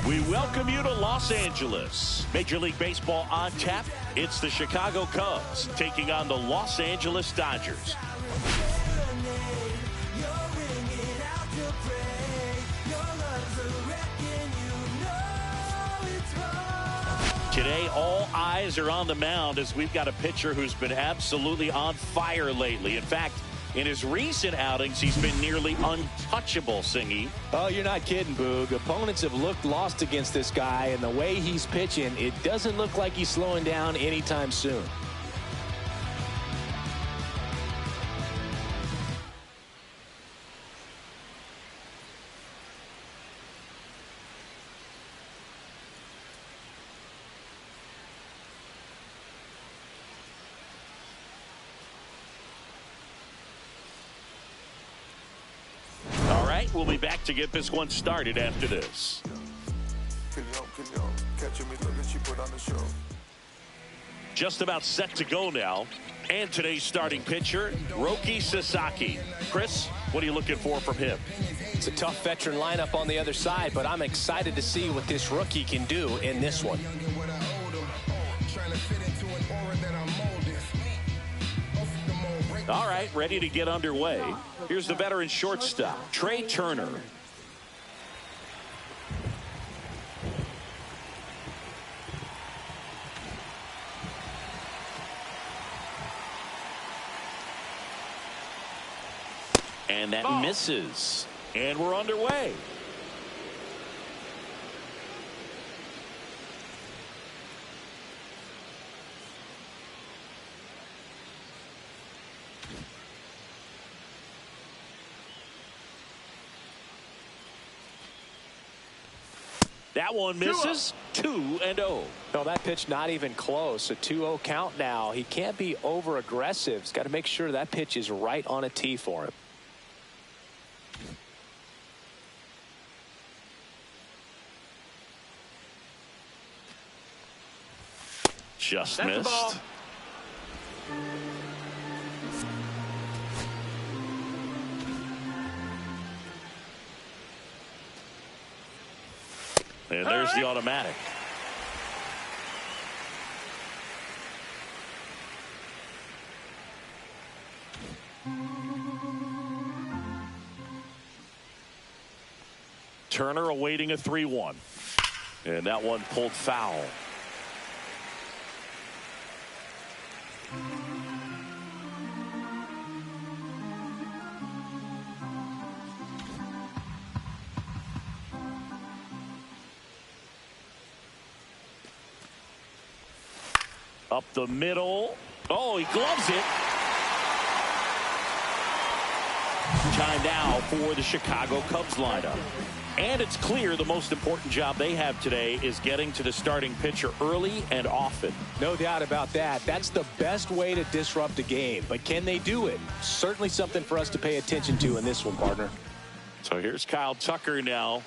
We welcome you to Los Angeles. Major League Baseball on tap. It's the Chicago Cubs taking on the Los Angeles Dodgers. Today, all eyes are on the mound as we've got a pitcher who's been absolutely on fire lately. In fact, in his recent outings, he's been nearly untouchable, Singy. Oh, you're not kidding, Boog. Opponents have looked lost against this guy, and the way he's pitching, it doesn't look like he's slowing down anytime soon. We'll be back to get this one started after this. Just about set to go now. And today's starting pitcher, Roki Sasaki. Chris, what are you looking for from him? It's a tough veteran lineup on the other side, but I'm excited to see what this rookie can do in this one. All right, ready to get underway. Here's the veteran shortstop, Trey Turner. And that misses. And we're underway. That one misses. 2-0. No, that pitch not even close. A 2-0 count now. He can't be over aggressive. He's got to make sure that pitch is right on a tee for him. Just That's missed. And there's the automatic. Turner awaiting a 3-1. And that one pulled foul. Up the middle. Oh, he gloves it. Time now for the Chicago Cubs lineup. And it's clear the most important job they have today is getting to the starting pitcher early and often. No doubt about that. That's the best way to disrupt a game. But can they do it? Certainly something for us to pay attention to in this one, partner. So here's Kyle Tucker now.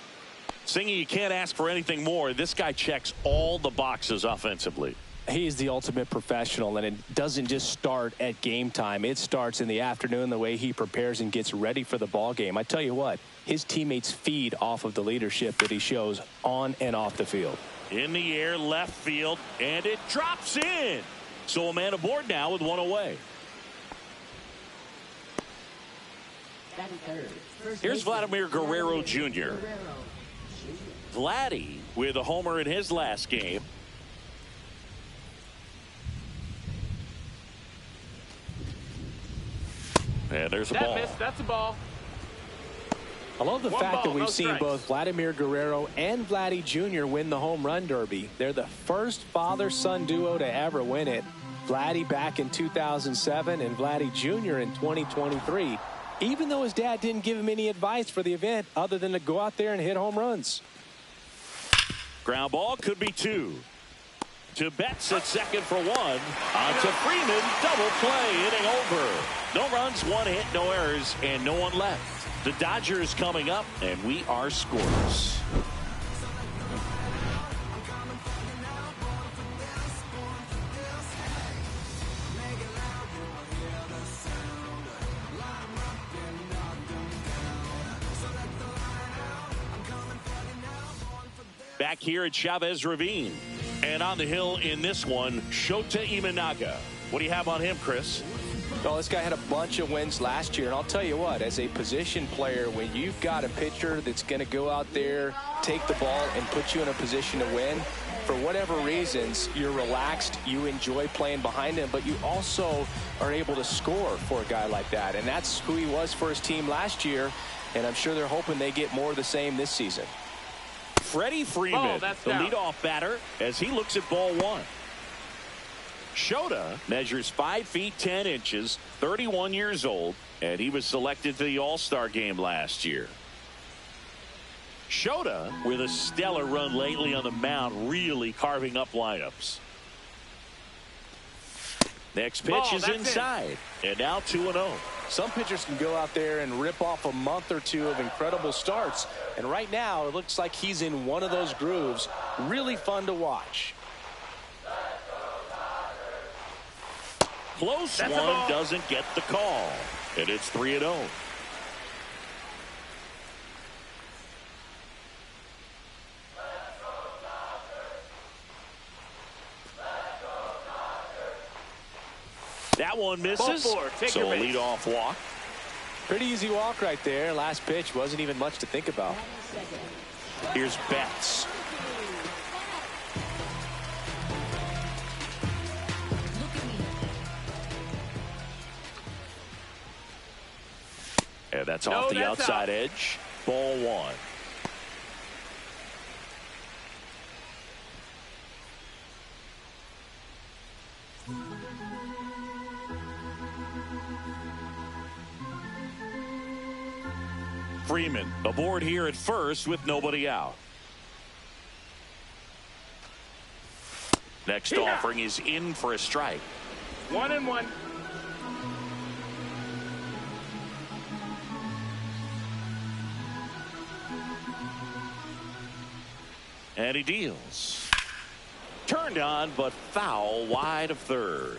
Singy, you can't ask for anything more. This guy checks all the boxes offensively. He is the ultimate professional, and it doesn't just start at game time. It starts in the afternoon, the way he prepares and gets ready for the ball game. I tell you what, his teammates feed off of the leadership that he shows on and off the field. In the air, left field, and it drops in. So a man aboard now with one away. Here's Vladimir Guerrero Jr. Vladdy with a homer in his last game. And there's a ball. That's a ball. I love the fact that we've seen strikes. both Vladimir Guerrero and Vladdy Jr. win the home run derby. They're the first father-son duo to ever win it. Vladdy back in 2007 and Vladdy Jr. in 2023. Even though his dad didn't give him any advice for the event other than to go out there and hit home runs. Ground ball could be 2. To Betts at second for 1. On to Freeman. Double play. Inning over. No runs, 1 hit, no errors, and no one left. The Dodgers coming up, and we are scoreless. back here at Chavez Ravine. And on the hill in this one, Shota Imanaga. What do you have on him, Chris? Well, this guy had a bunch of wins last year, and I'll tell you what, as a position player, when you've got a pitcher that's going to go out there, take the ball, and put you in a position to win, for whatever reasons, you're relaxed, you enjoy playing behind him, but you also are able to score for a guy like that, and that's who he was for his team last year, and I'm sure they're hoping they get more of the same this season. Freddie Freeman, the leadoff batter, as he looks at ball one. Shota measures 5 feet 10 inches, 31 years old, and he was selected to the All-Star game last year. Shota, with a stellar run lately on the mound, really carving up lineups. Next pitch is inside, and now 2-0. Some pitchers can go out there and rip off a month or two of incredible starts, and right now it looks like he's in one of those grooves. Really fun to watch. Close one, doesn't get the call, and it's 3-0. That one misses, so a leadoff walk. Pretty easy walk right there. Last pitch wasn't even much to think about. Here's Betts. And that's off the outside edge. Ball one. Freeman aboard here at first with nobody out. Next offering is in for a strike. 1-1. And he deals. Turned on, but foul wide of third.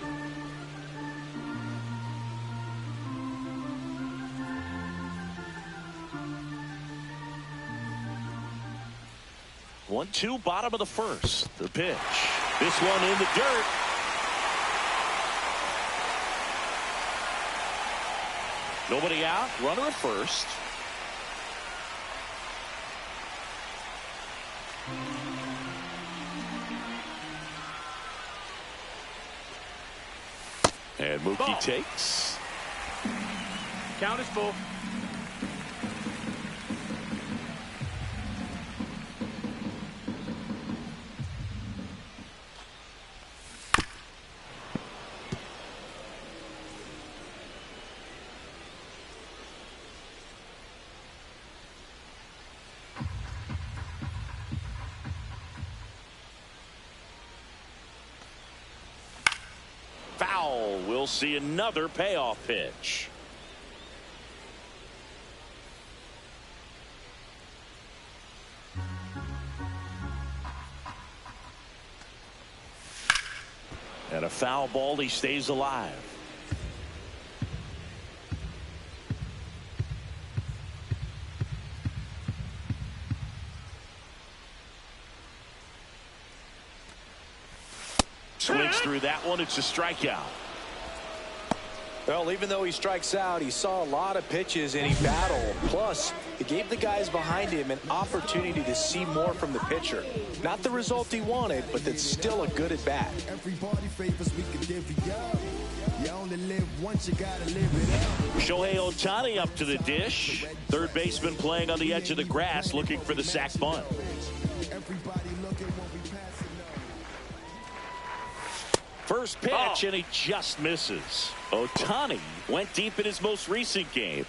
One, two, bottom of the first. The pitch. This one in the dirt. Nobody out. Runner at first. And Mookie takes. Count is full. Foul. We'll see another payoff pitch. And a foul ball. He stays alive. Swings through that one. It's a strikeout. Well, even though he strikes out, he saw a lot of pitches and he battled. Plus, it gave the guys behind him an opportunity to see more from the pitcher. Not the result he wanted, but that's still a good at bat. Shohei Ohtani up to the dish. Third baseman playing on the edge of the grass, looking for the sac bunt. First pitch, and he just misses. Ohtani went deep in his most recent game.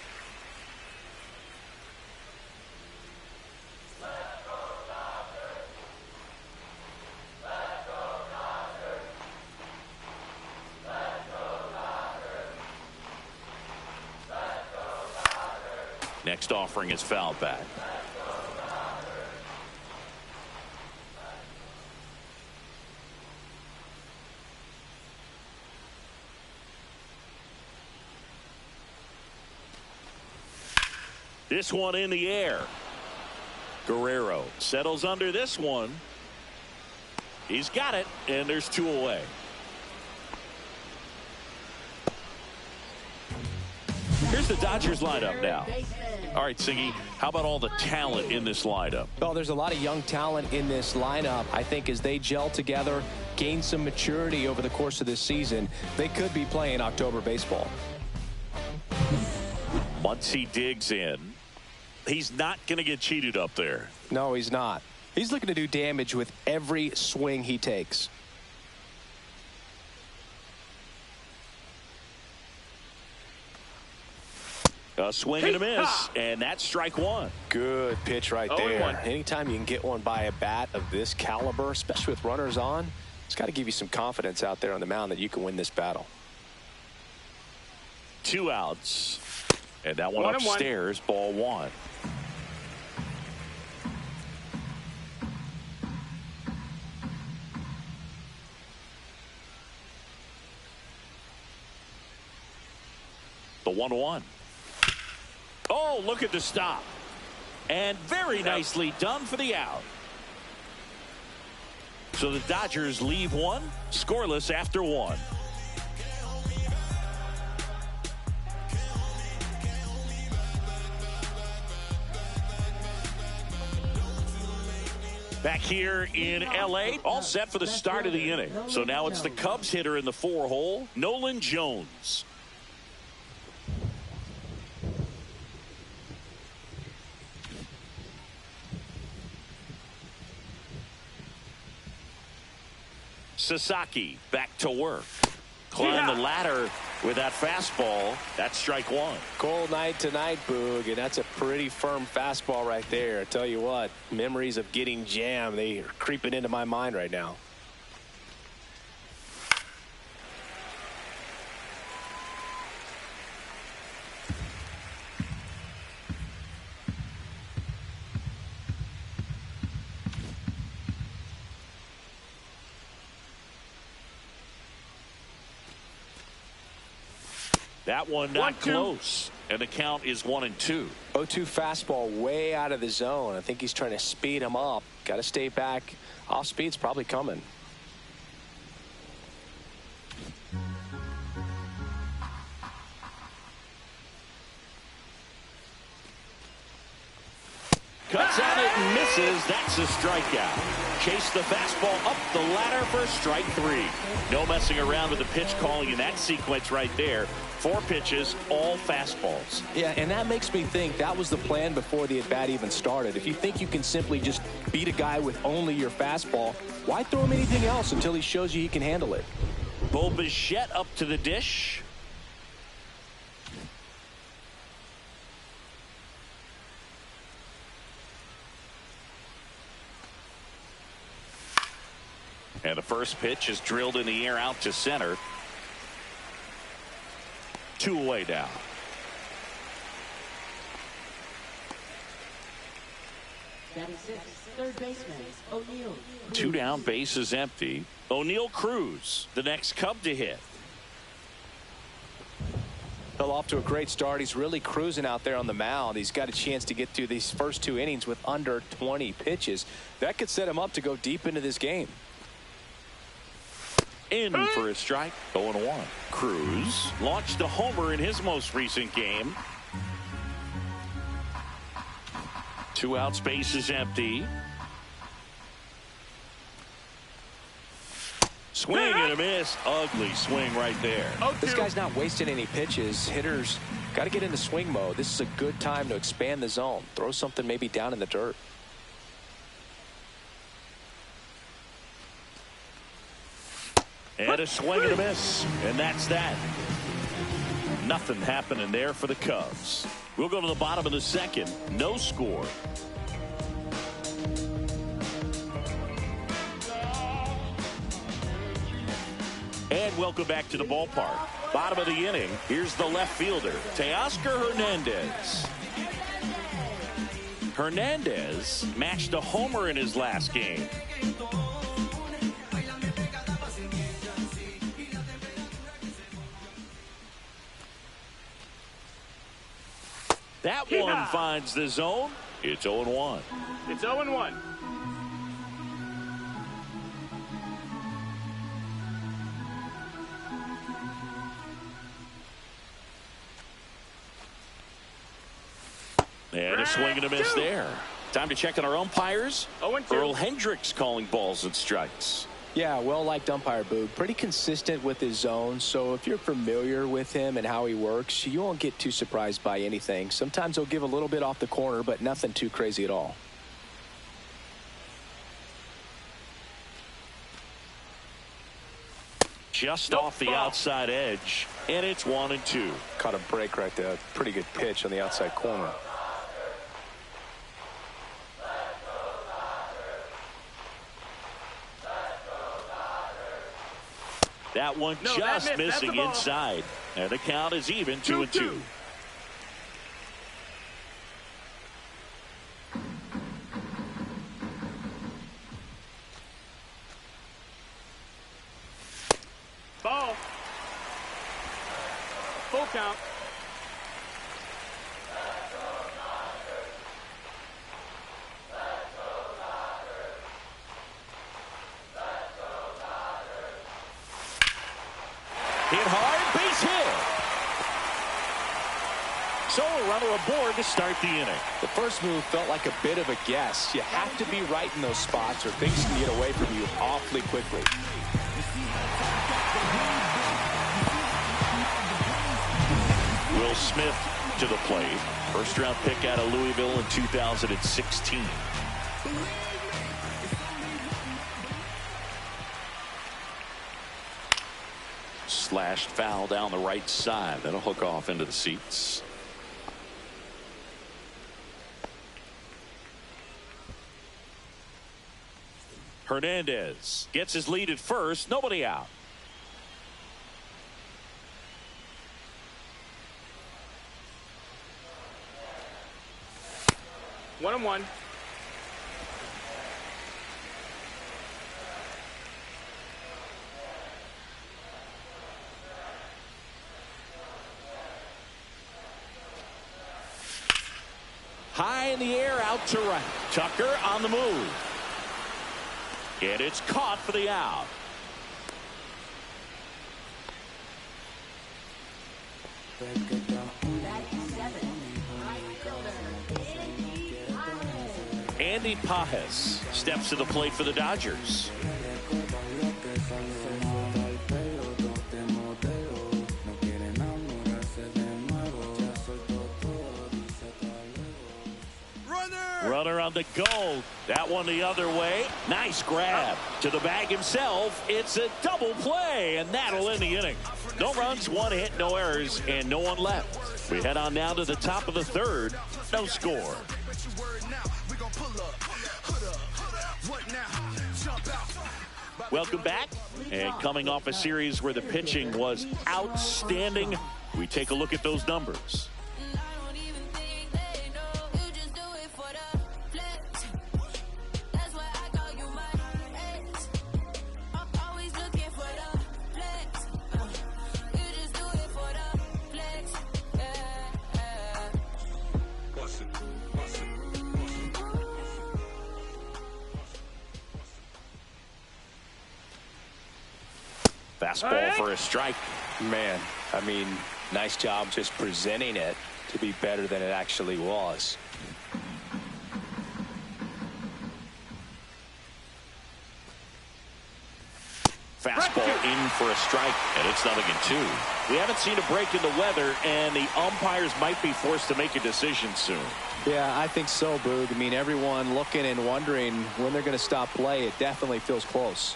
Next offering is fouled back. This one in the air. Guerrero settles under this one. He's got it, and there's 2 away. Here's the Dodgers lineup now. All right, Siggy, how about all the talent in this lineup? Well, there's a lot of young talent in this lineup. I think as they gel together, gain some maturity over the course of this season, they could be playing October baseball. Muncy digs in. He's not going to get cheated up there. No, he's not. He's looking to do damage with every swing he takes. A swing and a miss, and that's strike 1. Good pitch right there. Anytime you can get one by a bat of this caliber, especially with runners on, it's got to give you some confidence out there on the mound that you can win this battle. 2 outs, and that one upstairs, ball 1. The 1-1. Oh, look at the stop. And very nicely done for the out. So the Dodgers leave 1 scoreless after 1. Back here in L.A., all set for the start of the inning. So now it's the Cubs hitter in the 4-hole, Nolan Jones. Sasaki back to work. Climb the ladder with that fastball. That's strike 1. Cold night tonight, Boog, and that's a pretty firm fastball right there. I tell you what, memories of getting jammed, they are creeping into my mind right now. That one not close, and the count is 1-2. 0-2 fastball way out of the zone. I think he's trying to speed him up. Got to stay back. Off speed's probably coming. Cuts at it and misses. That's a strikeout. Chase the fastball up the ladder for strike 3. No messing around with the pitch calling in that sequence right there. 4 pitches, all fastballs. Yeah, and that makes me think that was the plan before the at-bat even started. If you think you can simply just beat a guy with only your fastball, why throw him anything else until he shows you he can handle it? Bo Bichette up to the dish. And the first pitch is drilled in the air out to center. 2 away now. Third baseman, O'Neill. 2 down, bases empty. O'Neill Cruz, the next Cub to hit. Well, off to a great start. He's really cruising out there on the mound. He's got a chance to get through these first 2 innings with under 20 pitches. That could set him up to go deep into this game. In for a strike. 0-1. Cruz launched a homer in his most recent game. 2 outs, base is empty. Swing and a miss. Ugly swing right there. This guy's not wasting any pitches. Hitters got to get into swing mode. This is a good time to expand the zone. Throw something maybe down in the dirt. And a swing and a miss. And that's that. Nothing happening there for the Cubs. We'll go to the bottom of the second. No score. And welcome back to the ballpark. Bottom of the inning. Here's the left fielder, Teoscar Hernandez. Hernandez matched a homer in his last game. That one finds the zone. It's 0-1. It's 0-1. And a swing and a miss there. Time to check on our umpires. 0-2. Earl Hendricks calling balls and strikes. Yeah, well-liked umpire, Boog. Pretty consistent with his zone, so if you're familiar with him and how he works, you won't get too surprised by anything. Sometimes he'll give a little bit off the corner, but nothing too crazy at all. Just off the outside edge, and it's 1-2. Caught a break right there. Pretty good pitch on the outside corner. That one just missing inside. And the count is even 2-2. Ball. Full count. Hit hard, base hit. So a runner aboard to start the inning. The first move felt like a bit of a guess. You have to be right in those spots or things can get away from you awfully quickly. Will Smith to the plate. First round pick out of Louisville in 2016. Slashed foul down the right side. That'll hook off into the seats. Hernandez gets his lead at first. Nobody out. 1-1. High in the air, out to right. Tucker on the move. And it's caught for the out. Andy Pajes steps to the plate for the Dodgers. Runner on the go. That one the other way. Nice grab to the bag himself. It's a double play, and that'll end the inning. No runs, one hit, no errors, and no one left. We head on now to the top of the third. No score. Welcome back. And coming off a series where the pitching was outstanding, we take a look at those numbers. Fastball for a strike. Man, I mean, nice job just presenting it to be better than it actually was. Fastball in for a strike, and it's 0-2. We haven't seen a break in the weather, and the umpires might be forced to make a decision soon. Yeah, I think so, Boog. I mean, everyone looking and wondering when they're going to stop play. It definitely feels close.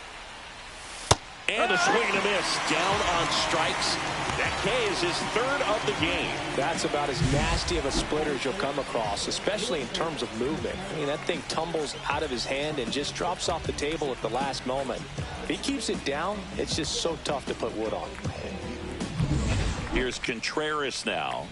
And a swing and a miss down on strikes. That K is his third of the game. That's about as nasty of a splitter as you'll come across, especially in terms of movement. I mean, that thing tumbles out of his hand and just drops off the table at the last moment. If he keeps it down, it's just so tough to put wood on. Here's Contreras now.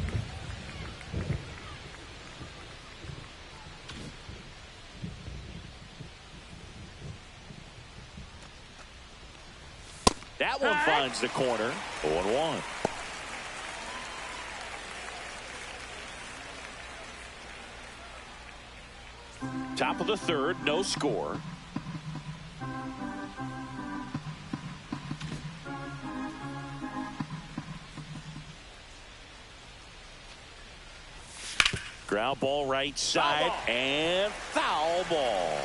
That one finds the corner. 0-1. Top of the third, no score. Ground ball right side and foul ball.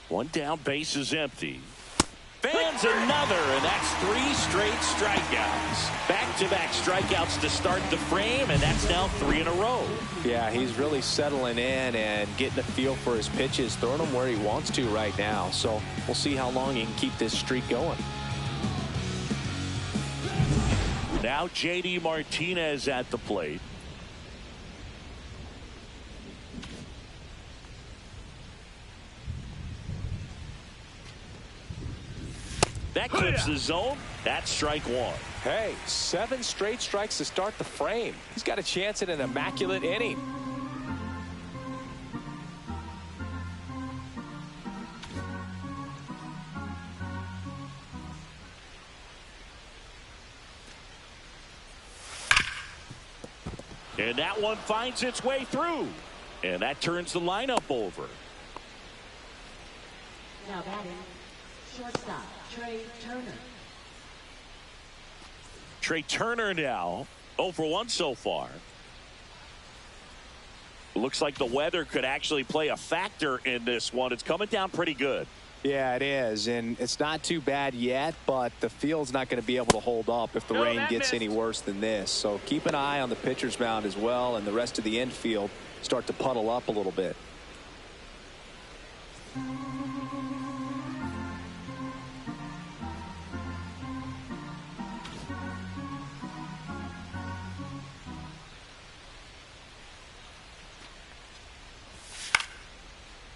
One down, base is empty. Fans another, and that's 3 straight strikeouts. Back-to-back strikeouts to start the frame, and that's now 3 in a row. Yeah, he's really settling in and getting a feel for his pitches, throwing them where he wants to right now. So we'll see how long he can keep this streak going. Now J.D. Martinez at the plate. That clips the zone. That's strike 1. Hey, 7 straight strikes to start the frame. He's got a chance at an immaculate inning. And that one finds its way through. And that turns the lineup over. Now batting, shortstop, Trey Turner. Trey Turner now 0 for 1 so far. Looks like the weather could actually play a factor in this one. It's coming down pretty good. Yeah, it is, and it's not too bad yet, but the field's not going to be able to hold up if the rain gets any worse than this. So keep an eye on the pitcher's mound as well, and the rest of the infield start to puddle up a little bit.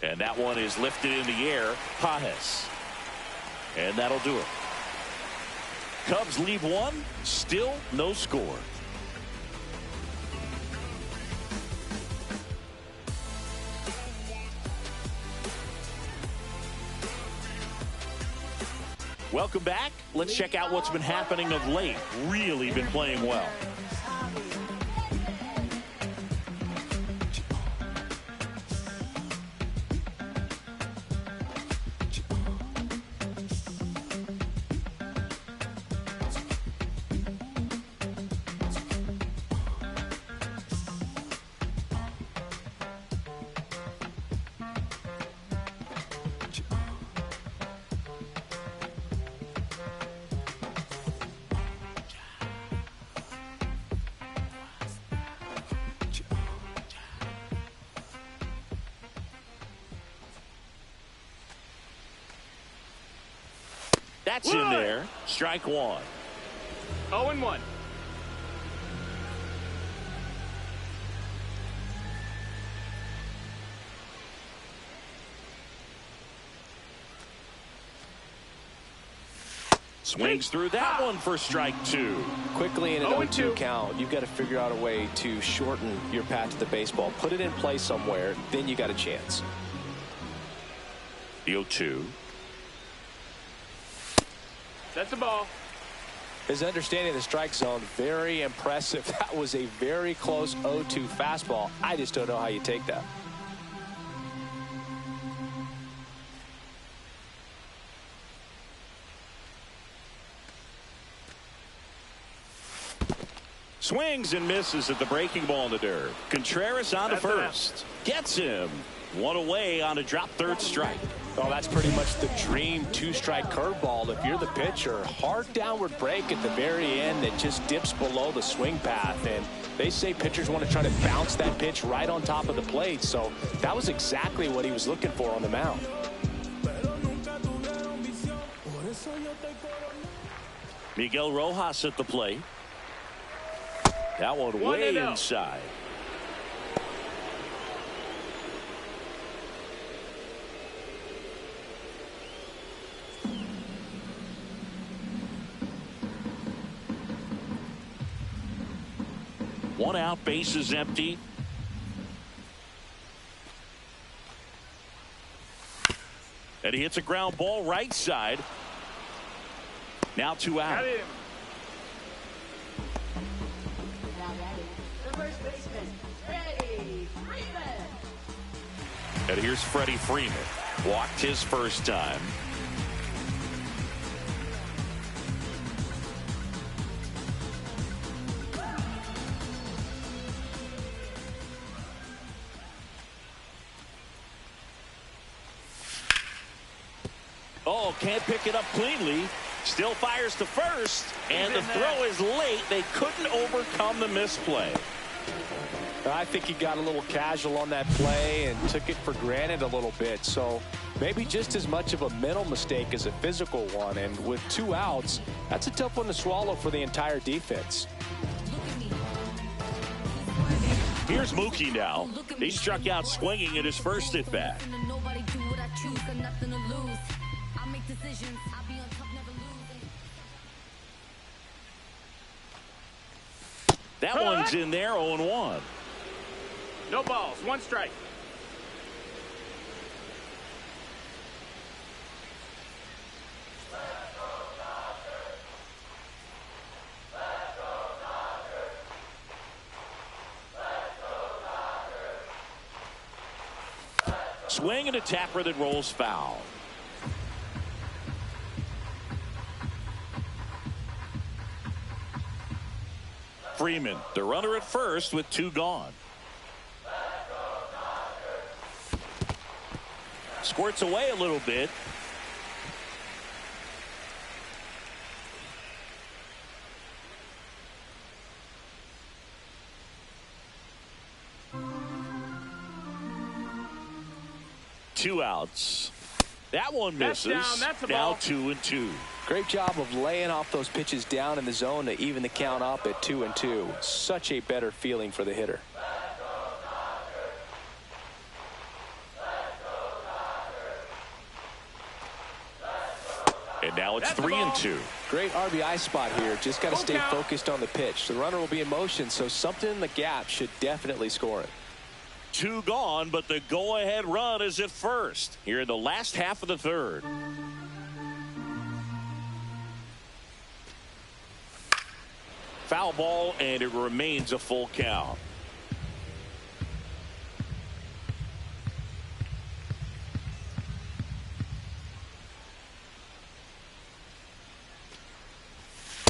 And that one is lifted in the air. Pajes. And that'll do it. Cubs leave 1. Still no score. Welcome back. Let's check out what's been happening of late. Really been playing well. That's in there. Strike 1. 0-1. Swings through that one for strike 2. Quickly in an 0-2 count, you've got to figure out a way to shorten your path to the baseball. Put it in play somewhere, then you got a chance. The 0-2. That's the ball. His understanding of the strike zone, very impressive. That was a very close 0-2 fastball. I just don't know how you take that. Swings and misses at the breaking ball in the dirt. Contreras on to first. Gets him. 1 away on a drop third strike. Oh, that's pretty much the dream 2-strike curveball. If you're the pitcher, hard downward break at the very end that just dips below the swing path. And they say pitchers want to try to bounce that pitch right on top of the plate. So that was exactly what he was looking for on the mound. Miguel Rojas at the plate. That one way inside. One out, base is empty. And he hits a ground ball right side. Now 2 out. Got him. The first baseman, Freddie Freeman. And here's Freddie Freeman. Walked his first time. Oh, can't pick it up cleanly. Still fires to first. And the throw is late. They couldn't overcome the misplay. I think he got a little casual on that play and took it for granted a little bit. So maybe just as much of a mental mistake as a physical one. And with 2 outs, that's a tough one to swallow for the entire defense. Here's Mookie now. He struck out swinging at his first at bat. That one's in there, 0-1. No balls, 1 strike. Swing and a tapper that rolls foul. Freeman, the runner at first with 2 gone. Squirts away a little bit. Two outs. That one misses. That's down. That's a now ball. 2-2. Great job of laying off those pitches down in the zone to even the count up at 2-2. Such a better feeling for the hitter. And now it's That's the ball. 3-2. Great RBI spot here. Just got to Full stay count. focused on the pitch. The runner will be in motion, so something in the gap should definitely score it. 2 gone, but the go-ahead run is at first here in the last half of the third. Foul ball, and it remains a full count.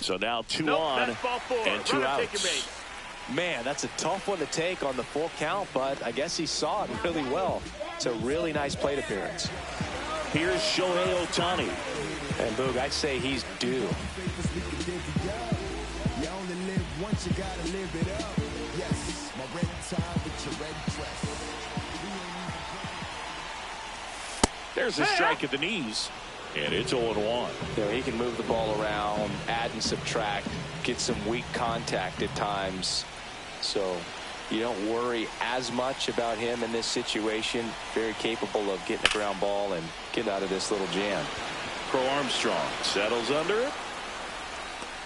So now 2 Nope, on that's ball 4. and 2 Runner take your outs. base. Man, that's a tough one to take on the full count, but I guess he saw it really well. It's a really nice plate appearance. Here's Shohei Ohtani. And Boog, I'd say he's due. There's a strike at the knees, and it's 0-1. You know, he can move the ball around, add and subtract, get some weak contact at times. So you don't worry as much about him in this situation. Very capable of getting a ground ball and getting out of this little jam. Pro Armstrong settles under it.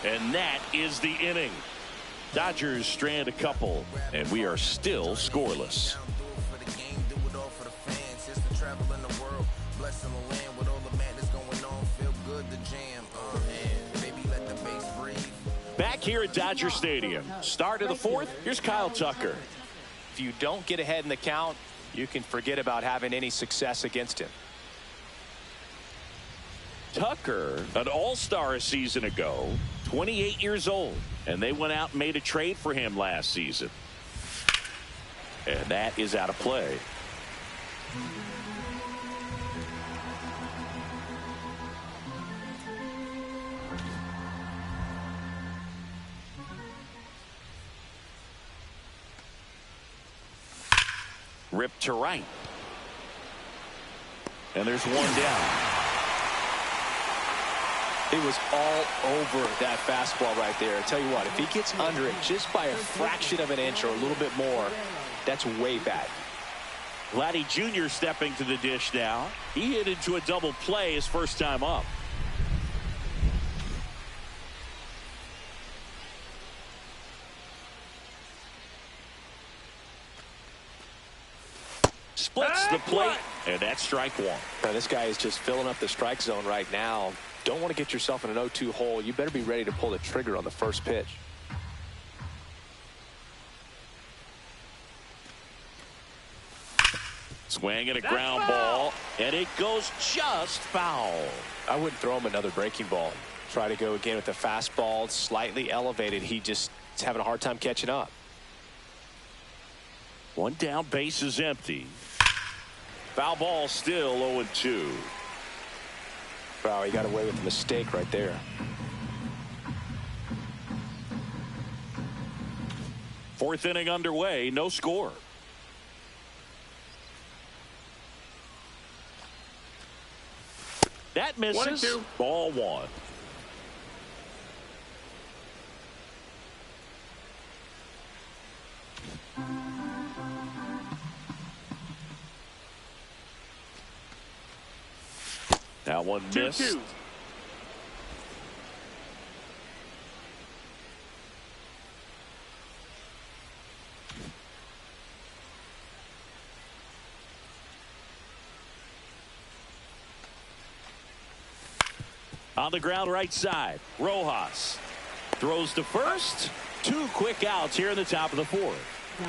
And that is the inning. Dodgers strand a couple, and we are still scoreless. Back here at Dodger Stadium. Start of the 4th. Here's Kyle Tucker. If you don't get ahead in the count, you can forget about having any success against him. Tucker, an all-star a season ago, 28 years old, and they went out and made a trade for him last season. And that is out of play. Ripped to right. And there's 1 down. It was all over that fastball right there. I tell you what, if he gets under it just by a fraction of an inch or a little bit more, that's way bad. Vladdy Jr. stepping to the dish now. He hit into a double play his first time up. Splits the plate, and that's strike 1. Now, this guy is just filling up the strike zone right now. don't want to get yourself in an 0-2 hole. You better be ready to pull the trigger on the first pitch. Swing and a ground ball, and it goes just foul. I wouldn't throw him another breaking ball. Try to go again with the fastball, slightly elevated. He just is having a hard time catching up. One down, base is empty. Foul ball, still 0-2. Wow, he got away with a mistake right there. Fourth inning underway, no score. That misses. 1-2. Ball one. That one missed. 2-2. On the ground right side, Rojas throws to first. 2 quick outs here in the top of the fourth.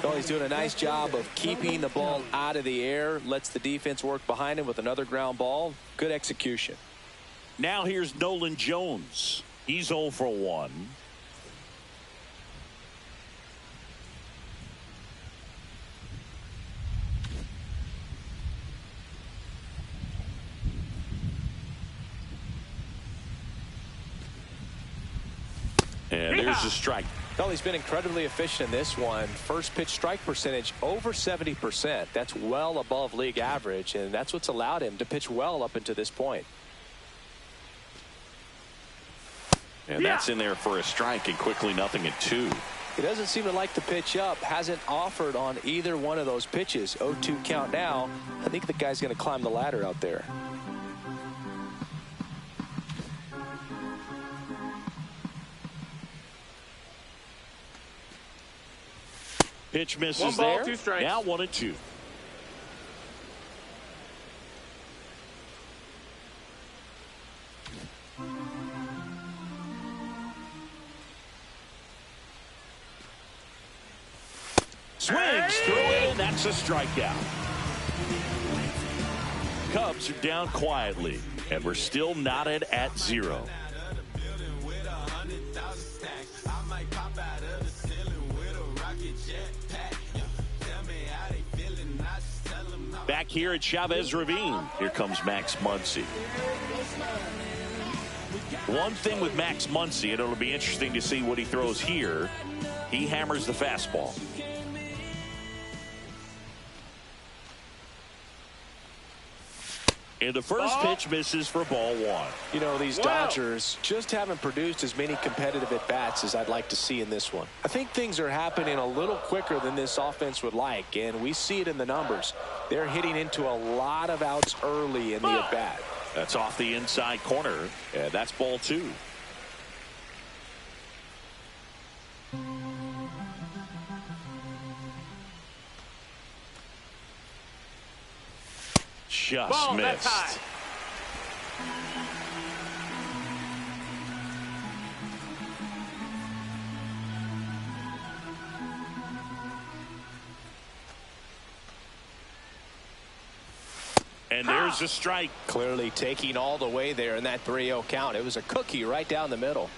Well, he's doing a nice job of keeping the ball out of the air. Lets the defense work behind him with another ground ball. Good execution. Now here's Nolan Jones. He's 0 for 1. And there's a strike. Well, he's been incredibly efficient in this one. First pitch strike percentage over 70%. That's well above league average, and that's what's allowed him to pitch well up until this point. And that's in there for a strike, and quickly 0-2. He doesn't seem to like the pitch up. Hasn't offered on either one of those pitches. 0-2 count now. I think the guy's going to climb the ladder out there. Pitch misses 1 ball, there. 2 strikes. Now 1-2. Swings through it, and that's a strikeout. Cubs are down quietly, and we're still knotted at 0. Back here at Chavez Ravine, here comes Max Muncy. One thing with Max Muncy, and it'll be interesting to see what he throws here. He hammers the fastball. And the first pitch misses for ball one. You know, these Dodgers just haven't produced as many competitive at-bats as I'd like to see in this one. I think things are happening a little quicker than this offense would like, and we see it in the numbers. They're hitting into a lot of outs early in the at-bat. That's off the inside corner, and that's ball two. Just Ball, missed. that's high. And there's a strike. Clearly taking all the way there in that 3-0 count. It was a cookie right down the middle.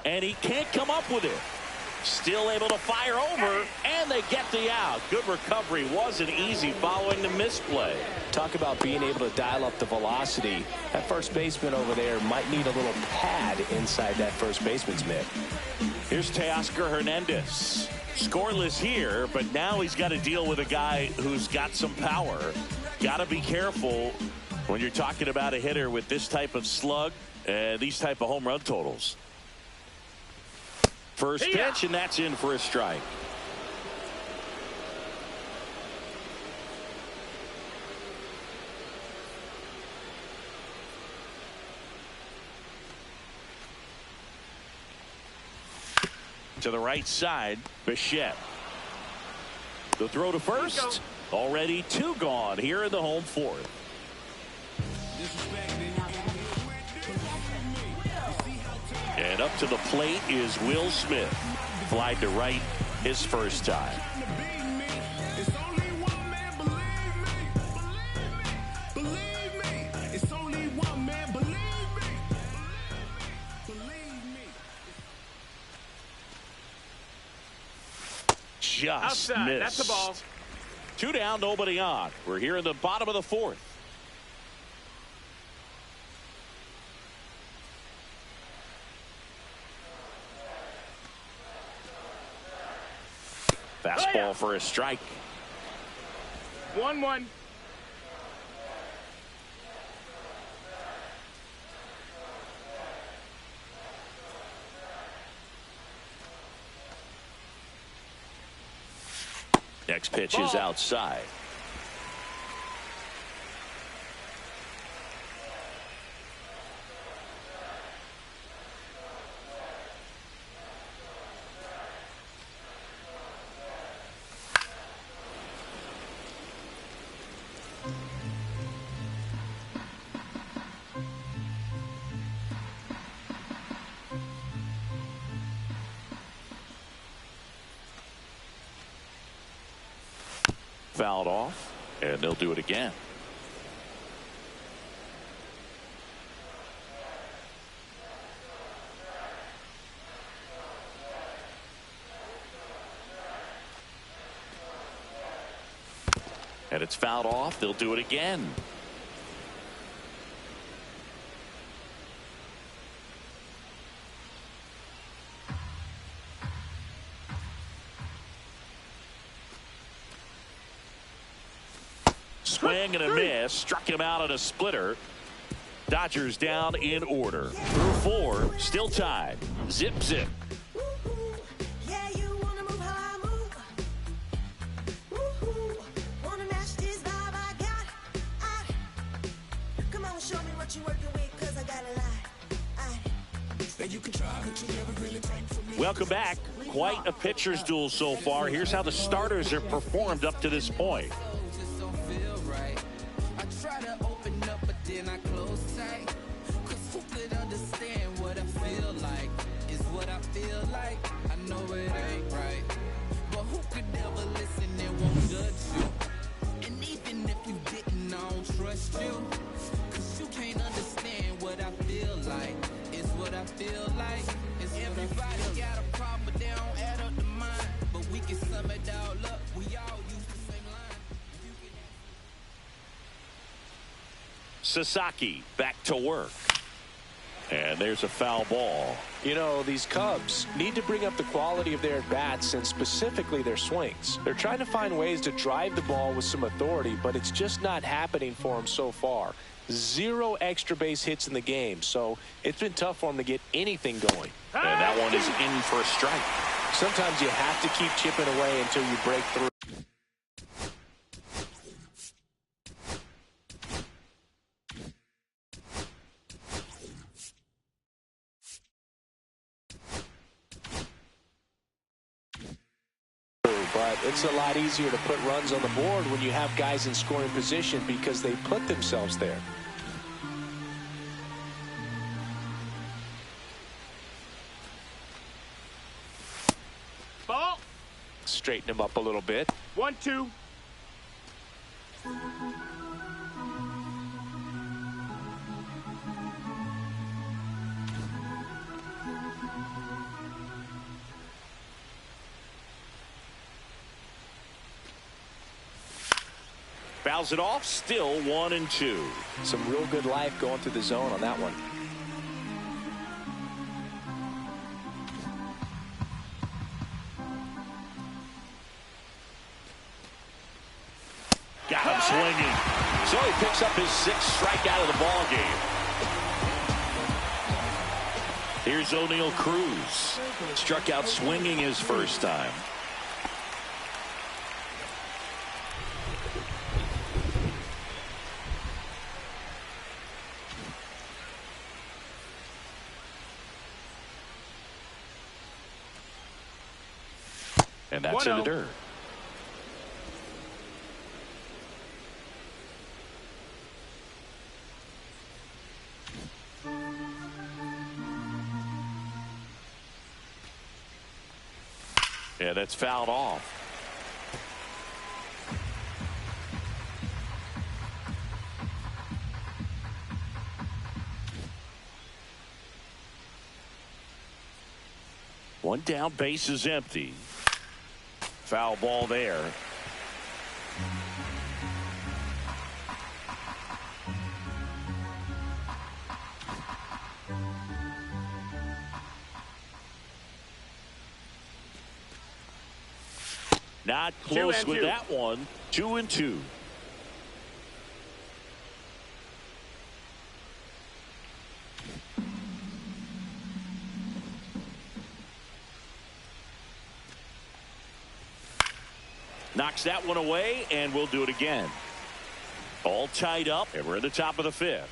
And he can't come up with it. Still able to fire over, and they get the out. Good recovery. Wasn't easy following the misplay. Talk about being able to dial up the velocity. That first baseman over there might need a little pad inside that first baseman's mitt. Here's Teoscar Hernandez. Scoreless here, but now he's got to deal with a guy who's got some power. Got to be careful when you're talking about a hitter with this type of slug and these type of home run totals. First pitch, and that's in for a strike. To the right side, Bichette. The throw to first. Already 2 gone here in the home 4th. And up to the plate is Will Smith. Flied to right his first time. Just outside. missed. That's the ball. 2 down, nobody on. We're here in the bottom of the 4th. Fastball for a strike. 1-1. Next pitch is outside. Fouled off, and they'll do it again. And it's fouled off. They'll do it again. Swing and a miss. Struck him out on a splitter. Dodgers down in order. Through 4. Still tied. Zip, zip. Welcome back. Quite a pitcher's duel so far. Here's how the starters have performed up to this point. Sasaki back to work. And there's a foul ball. You know, these Cubs need to bring up the quality of their at-bats and specifically their swings. They're trying to find ways to drive the ball with some authority, but it's just not happening for them so far. 0 extra base hits in the game, so it's been tough for them to get anything going. And that one is in for a strike. Sometimes you have to keep chipping away until you break through. But it's a lot easier to put runs on the board when you have guys in scoring position because they put themselves there. Ball. Straighten him up a little bit. 1-2. Fouls it off. Still 1-2. Some real good life going through the zone on that one. Got him swinging. So he picks up his 6th strikeout of the ball game. Here's O'Neal Cruz. Struck out swinging his first time. And that's in the 1-0. dirt. Yeah, that's fouled off. One down, base is empty. Foul ball there. Not close with 2-2. that one. 2-2. Knocks that one away, and we'll do it again. All tied up, and we're in the top of the fifth.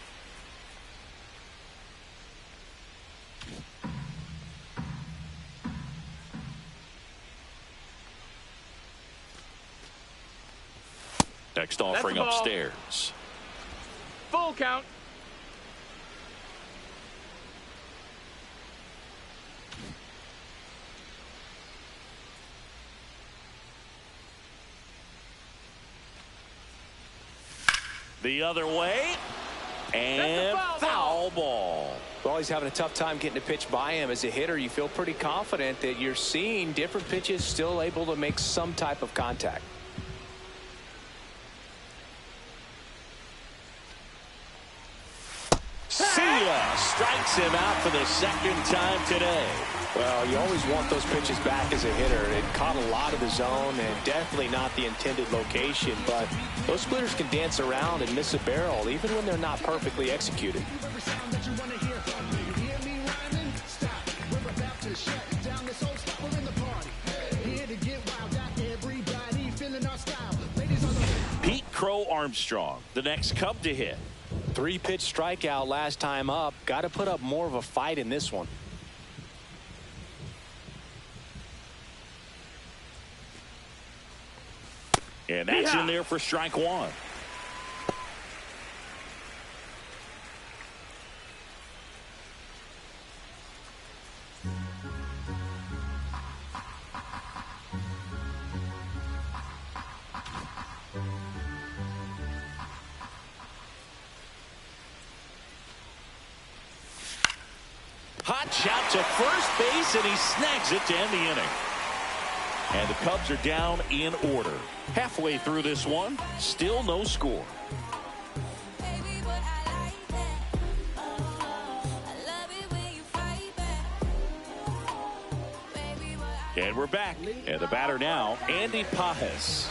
Next offering the ball. upstairs. Full count. The other way, and foul ball. Well, he's having a tough time getting a pitch by him. As a hitter, you feel pretty confident that you're seeing different pitches still able to make some type of contact. See ya. Strikes him out for the second time today. Well, you always want those pitches back as a hitter. It caught a lot of the zone and definitely not the intended location, but those splitters can dance around and miss a barrel even when they're not perfectly executed. Pete Crow Armstrong, the next Cub to hit. 3-pitch strikeout last time up. Got to put up more of a fight in this one. And that's in there for strike one. Hot shot to first base, and he snags it to end the inning. And the Cubs are down in order. Halfway through this one, still no score. And we're back. And the batter now, Andy Pajes.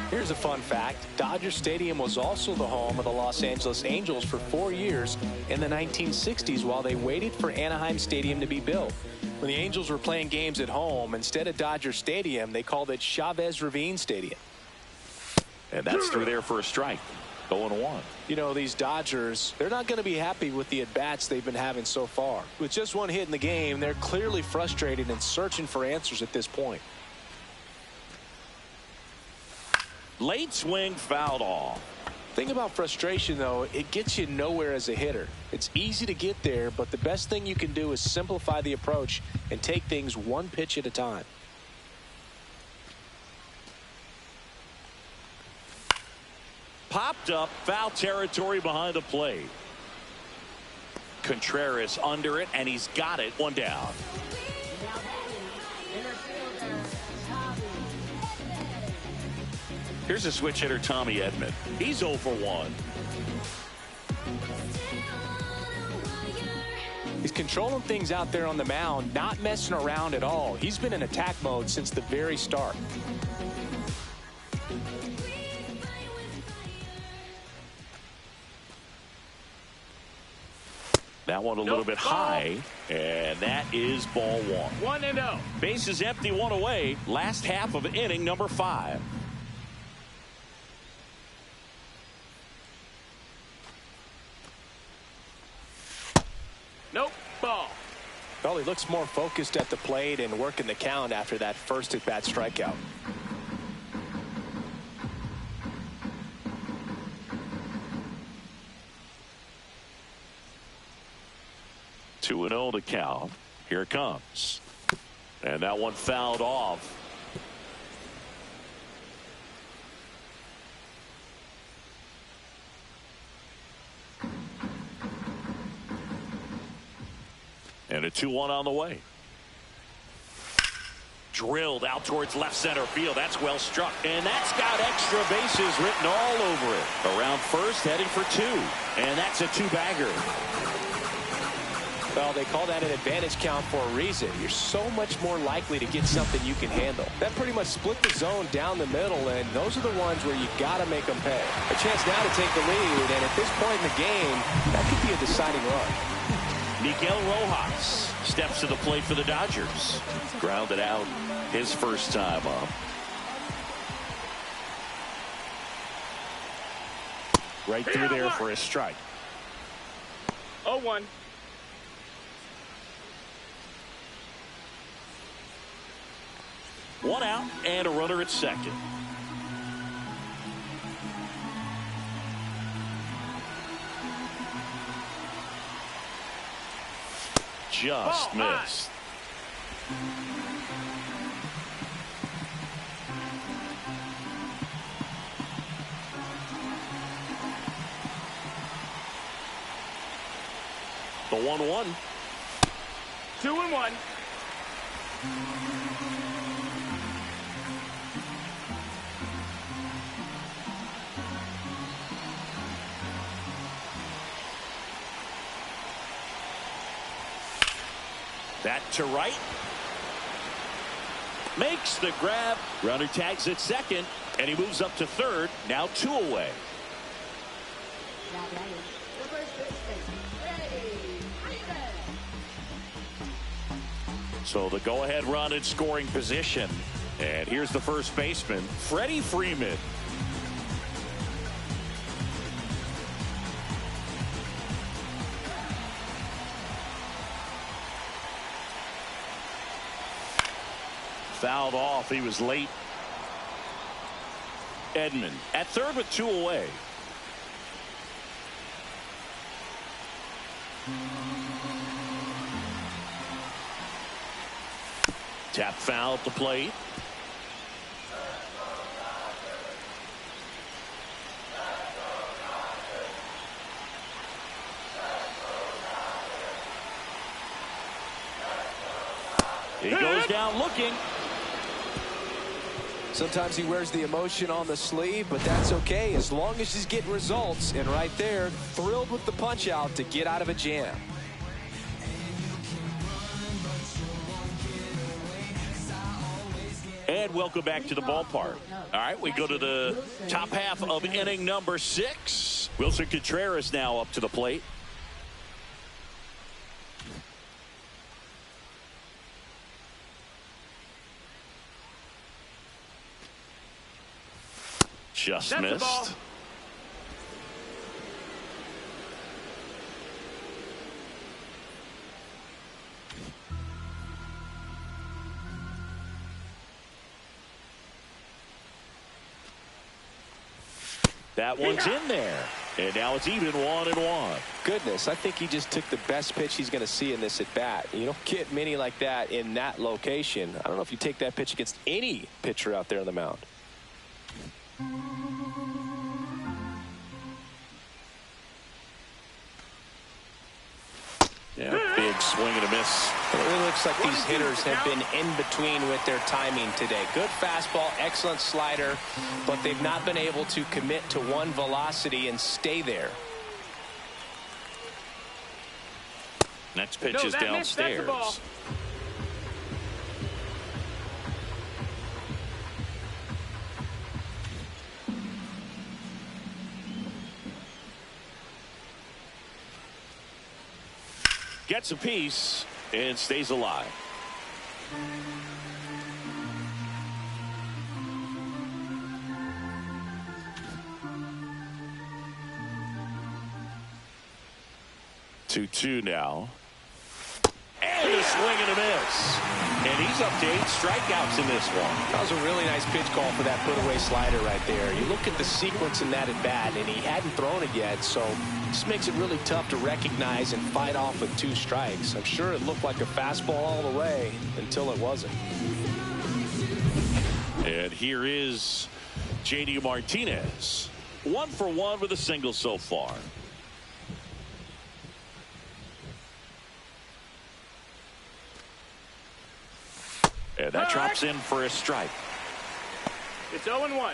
Here's a fun fact. Dodger Stadium was also the home of the Los Angeles Angels for 4 years in the 1960s while they waited for Anaheim Stadium to be built. When the Angels were playing games at home, instead of Dodger Stadium, they called it Chavez Ravine Stadium. And that's through there for a strike. 0-1. You know, these Dodgers, they're not going to be happy with the at-bats they've been having so far. With just one hit in the game, they're clearly frustrated and searching for answers at this point. Late swing fouled off. Thing about frustration, though, it gets you nowhere as a hitter. It's easy to get there, but the best thing you can do is simplify the approach and take things one pitch at a time. Popped up, foul territory behind the plate. Contreras under it, and he's got it. One down. Here's a switch hitter, Tommy Edman. He's 0 for 1. He's controlling things out there on the mound, not messing around at all. He's been in attack mode since the very start. That one a little bit high, and that is ball one. 1-0. Base is empty, one away. Last half of inning number 5. Nope. Ball. Well, he looks more focused at the plate and working the count after that first at-bat strikeout. 2-0 to count. Here it comes. And that one fouled off. And a 2-1 on the way. Drilled out towards left center field. That's well struck. And that's got extra bases written all over it. Around first, heading for 2. And that's a 2-bagger. Well, they call that an advantage count for a reason. You're so much more likely to get something you can handle. That pretty much split the zone down the middle, and those are the ones where you got to make them pay. A chance now to take the lead, and at this point in the game, that could be a deciding run. Miguel Rojas steps to the plate for the Dodgers. Grounded out his first time up. Right through there for a strike. 0-1. One out and a runner at second. Just missed. The 1-1. 2-1. That to right. Makes the grab. Runner tags at second, and he moves up to third. Now 2 away. So the go-ahead run in scoring position. And here's the first baseman, Freddie Freeman. Fouled off. He was late. Edman at third with 2 away. Tap foul at the plate. He goes down looking. Sometimes he wears the emotion on the sleeve, but that's okay as long as he's getting results. And right there, thrilled with the punch out to get out of a jam. And welcome back to the ballpark. All right, we go to the top half of inning number 6. Wilson Contreras now up to the plate. Just That's missed. That one's in there. And now it's even 1-1. Goodness, I think he just took the best pitch he's going to see in this at bat. You don't get many like that in that location. I don't know if you take that pitch against any pitcher out there on the mound. Yeah, big swing and a miss. It really looks like these hitters have been in between with their timing today. Good fastball, excellent slider, but they've not been able to commit to one velocity and stay there. Next pitch is downstairs. Gets a piece and stays alive. Two now. And a swing and a miss. And he's up to 8 strikeouts in this one. That was a really nice pitch call for that put-away slider right there. You look at the sequence in that at-bat, and he hadn't thrown it yet, so this makes it really tough to recognize and fight off with 2 strikes. I'm sure it looked like a fastball all the way until it wasn't. And here is J.D. Martinez. 1 for 1 with a single so far. And that drops in for a strike. It's 0-1.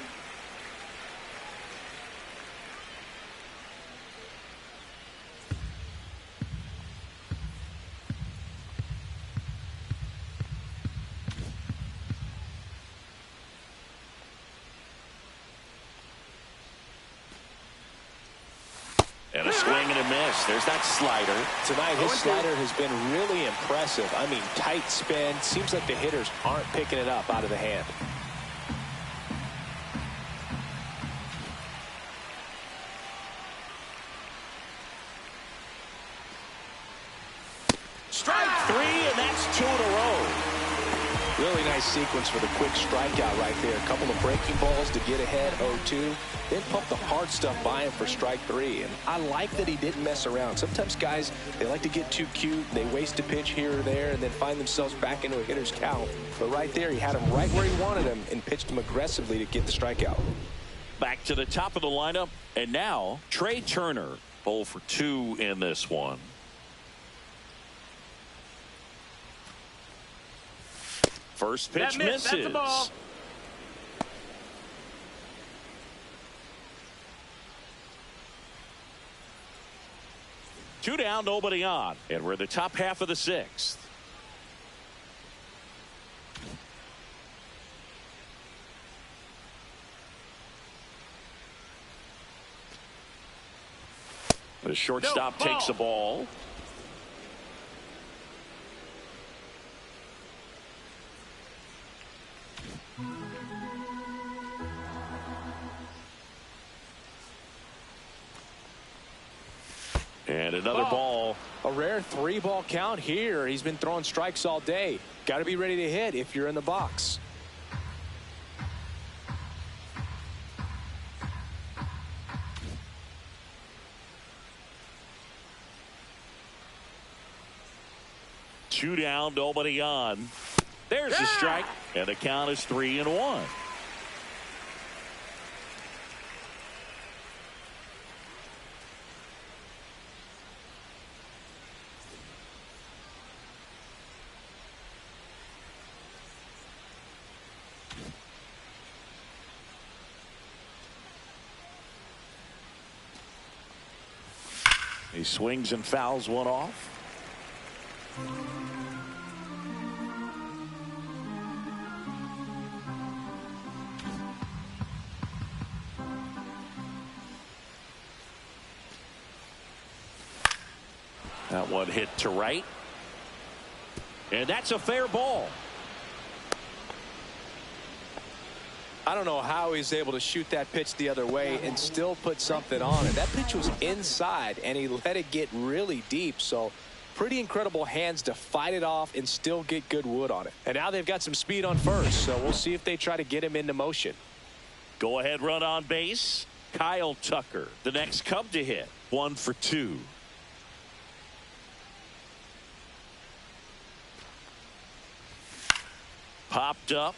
And a swing and a miss. There's that slider. Tonight, his slider has been really impressive. I mean, tight spin. Seems like the hitters aren't picking it up out of the hand. Strike 3, and that's 2 in a row. Really nice sequence for the quick strikeout right there. A couple of breaking balls to get ahead 0-2. Then pump the hard stuff by him for strike 3. And I like that he didn't mess around. Sometimes guys, they like to get too cute. They waste a pitch here or there and then find themselves back into a hitter's count. But right there, he had him right where he wanted him and pitched him aggressively to get the strikeout. Back to the top of the lineup. And now, Trey Turner, 0 for 2 in this one. First pitch misses. That's a ball. Two down, nobody on. And we're in the top half of the 6th. The shortstop takes the ball. And another ball. A rare 3-ball count here. He's been throwing strikes all day. Got to be ready to hit if you're in the box. Two down, nobody on. There's the strike, and the count is 3-1. He swings and fouls one off. That one hit to right. And that's a fair ball. I don't know how he's able to shoot that pitch the other way and still put something on it. That pitch was inside, and he let it get really deep. So pretty incredible hands to fight it off and still get good wood on it. And now they've got some speed on first, so we'll see if they try to get him into motion. Go ahead run on base. Kyle Tucker, the next Cub to hit. 1 for 2. Popped up.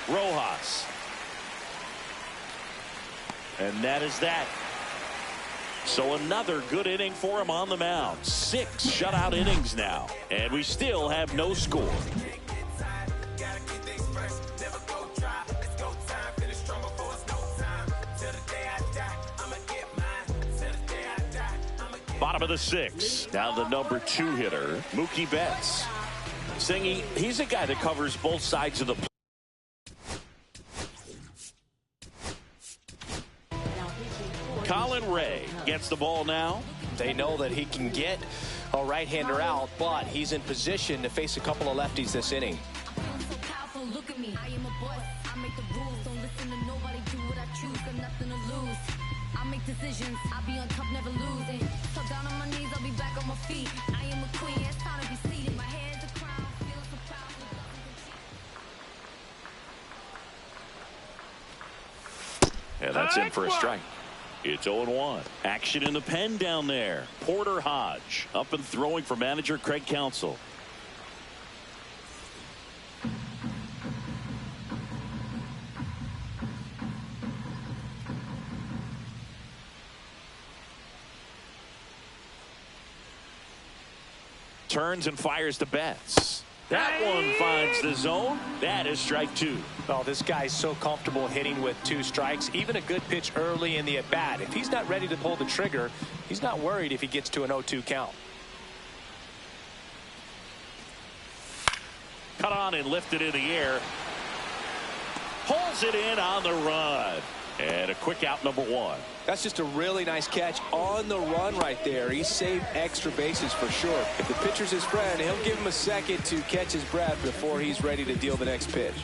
Rojas. And that is that. So another good inning for him on the mound. 6 shutout innings now. And we still have no score. Bottom of the 6th. Now the number 2 hitter, Mookie Betts. Singy, he's a guy that covers both sides of the play. Colin Ray gets the ball now. They know that he can get a right-hander out, but he's in position to face a couple of lefties this inning. Look at me, I am a boss. I make the rules. Don't listen to nobody. Do what I choose. Got nothing to lose. I make decisions. I'll be on top, never losing. So down on my knees, I'll be back on my feet. I am a queen. It's time to be seen. That's in for a strike. It's 0-1. Action in the pen down there. Porter Hodge up and throwing for manager Craig Counsell. Turns and fires to Betts. That one finds the zone. That is strike 2. Oh, this guy's so comfortable hitting with 2 strikes. Even a good pitch early in the at-bat. If he's not ready to pull the trigger, he's not worried if he gets to an 0-2 count. Cut on and lifted in the air. Pulls it in on the run. And a quick out, number 1. That's just a really nice catch on the run right there. He saved extra bases for sure. If the pitcher's his friend, he'll give him a second to catch his breath before he's ready to deal the next pitch.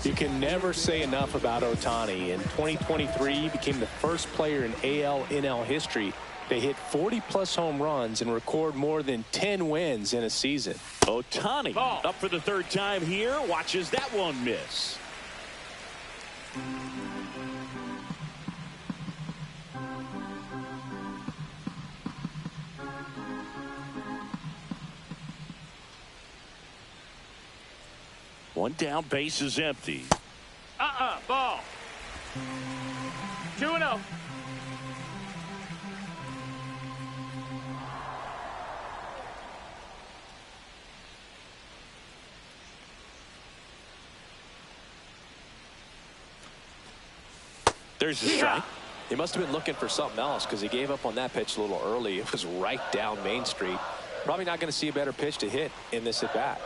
You can never say enough about Ohtani. In 2023, he became the first player in AL/NL history to hit 40-plus home runs and record more than 10 wins in a season. Ohtani up for the 3rd time here. Watches that one miss. One down, base is empty. Ball. 2-0. There's a strike. He must have been looking for something else because he gave up on that pitch a little early. It was right down Main Street. Probably not going to see a better pitch to hit in this at bat.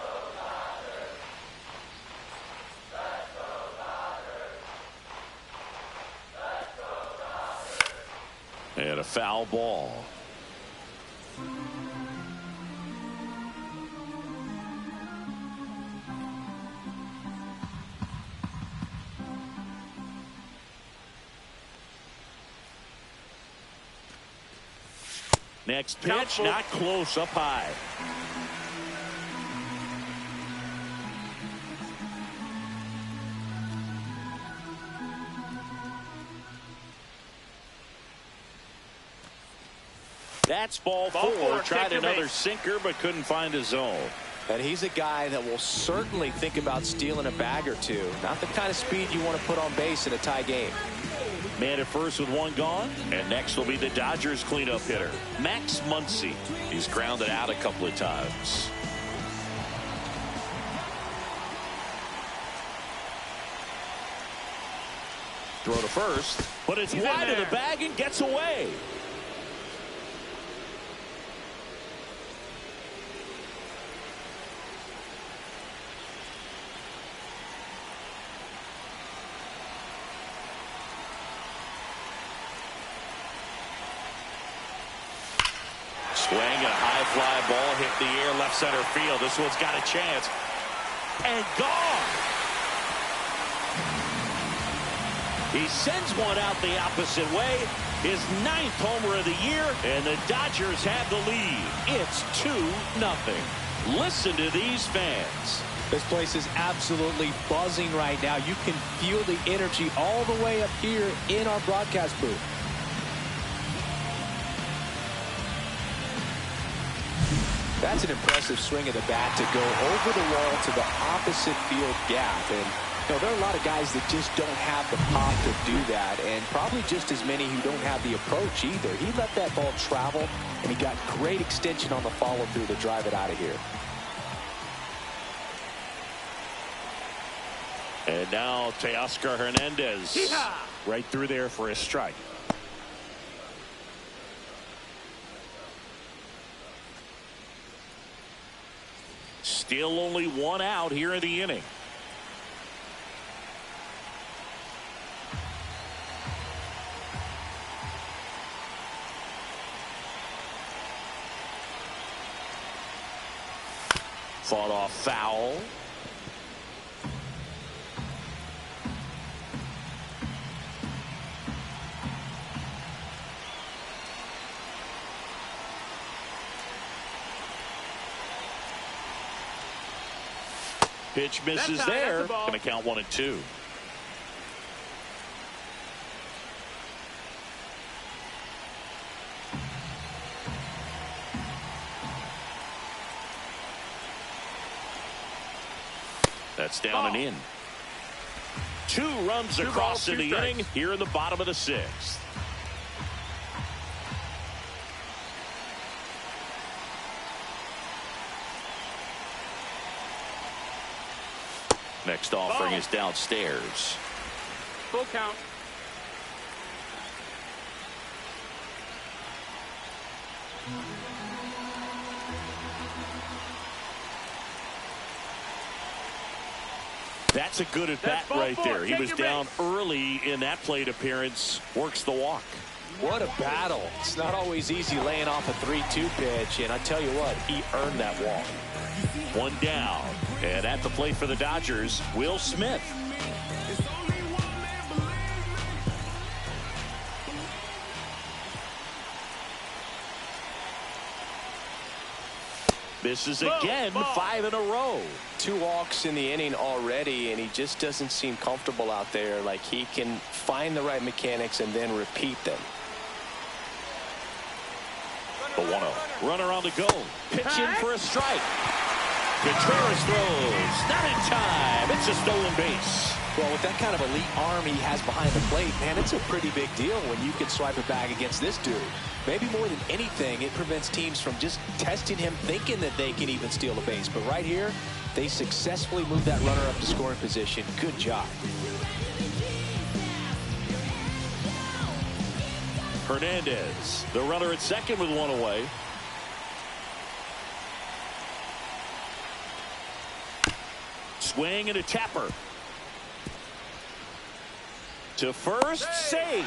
And a foul ball. Next pitch, not close, up high. That's ball 4. Tried another sinker, but couldn't find a zone. And he's a guy that will certainly think about stealing a bag or two. Not the kind of speed you want to put on base in a tie game. Man at first with 1 gone. And next will be the Dodgers cleanup hitter, Max Muncy. He's grounded out a couple of times. Throw to first, but it's wide of the bag and gets away. Swing and a high fly ball hit the air left center field. This one's got a chance. And gone. He sends one out the opposite way. His 9th homer of the year, and the Dodgers have the lead. It's 2-0. Listen to these fans. This place is absolutely buzzing right now. You can feel the energy all the way up here in our broadcast booth. That's an impressive swing of the bat to go over the wall to the opposite field gap. And you know, there are a lot of guys that just don't have the pop to do that, and probably just as many who don't have the approach either. He let that ball travel, and he got great extension on the follow-through to drive it out of here. And now Teoscar Hernandez right through there for a strike. Still only 1 out here in the inning. Fought off foul. Pitch misses there. Going to count 1-2. That's down and in. 2 runs across in the inning here in the bottom of the 6th. Next offering is downstairs. Full count. That's a good at bat right there. He was down early in that plate appearance. Works the walk. What a battle. It's not always easy laying off a 3-2 pitch, and I tell you what, he earned that walk. 1 down. And at the plate for the Dodgers, Will Smith. Misses again, 5 in a row. 2 walks in the inning already, and he just doesn't seem comfortable out there. Like he can find the right mechanics and then repeat them. The 1-0. Runner on the go. Pitch in for a strike. Contreras throws. Not in time. It's a stolen base. Well, with that kind of elite arm he has behind the plate, man, it's a pretty big deal when you can swipe it back against this dude. Maybe more than anything, it prevents teams from just testing him, thinking that they can even steal a base. But right here, they successfully moved that runner up to scoring position. Good job. Hernandez, the runner at second with 1 away. Swing and a tapper. To first, safe.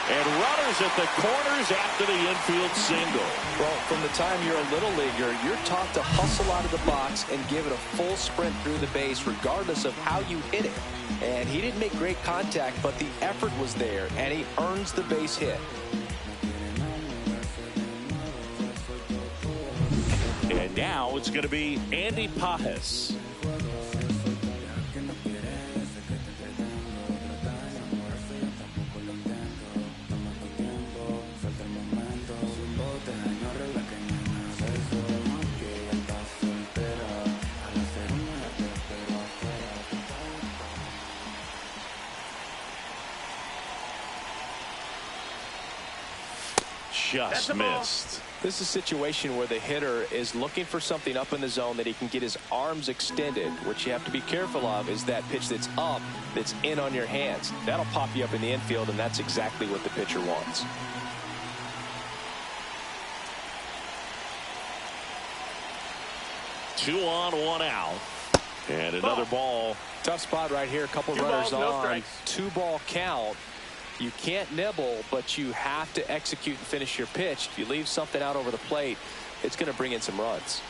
And runners at the corners after the infield single. Well, from the time you're a little leaguer, you're taught to hustle out of the box and give it a full sprint through the base regardless of how you hit it. And he didn't make great contact, but the effort was there, and he earns the base hit. And now it's going to be Andy Pajes. Just missed. This is a situation where the hitter is looking for something up in the zone that he can get his arms extended. What you have to be careful of is that pitch that's up, that's in on your hands. That'll pop you up in the infield, and that's exactly what the pitcher wants. Two on, 1 out. And another ball. Tough spot right here. A couple runners on. 2-ball count. You can't nibble, but you have to execute and finish your pitch. If you leave something out over the plate, it's going to bring in some runs.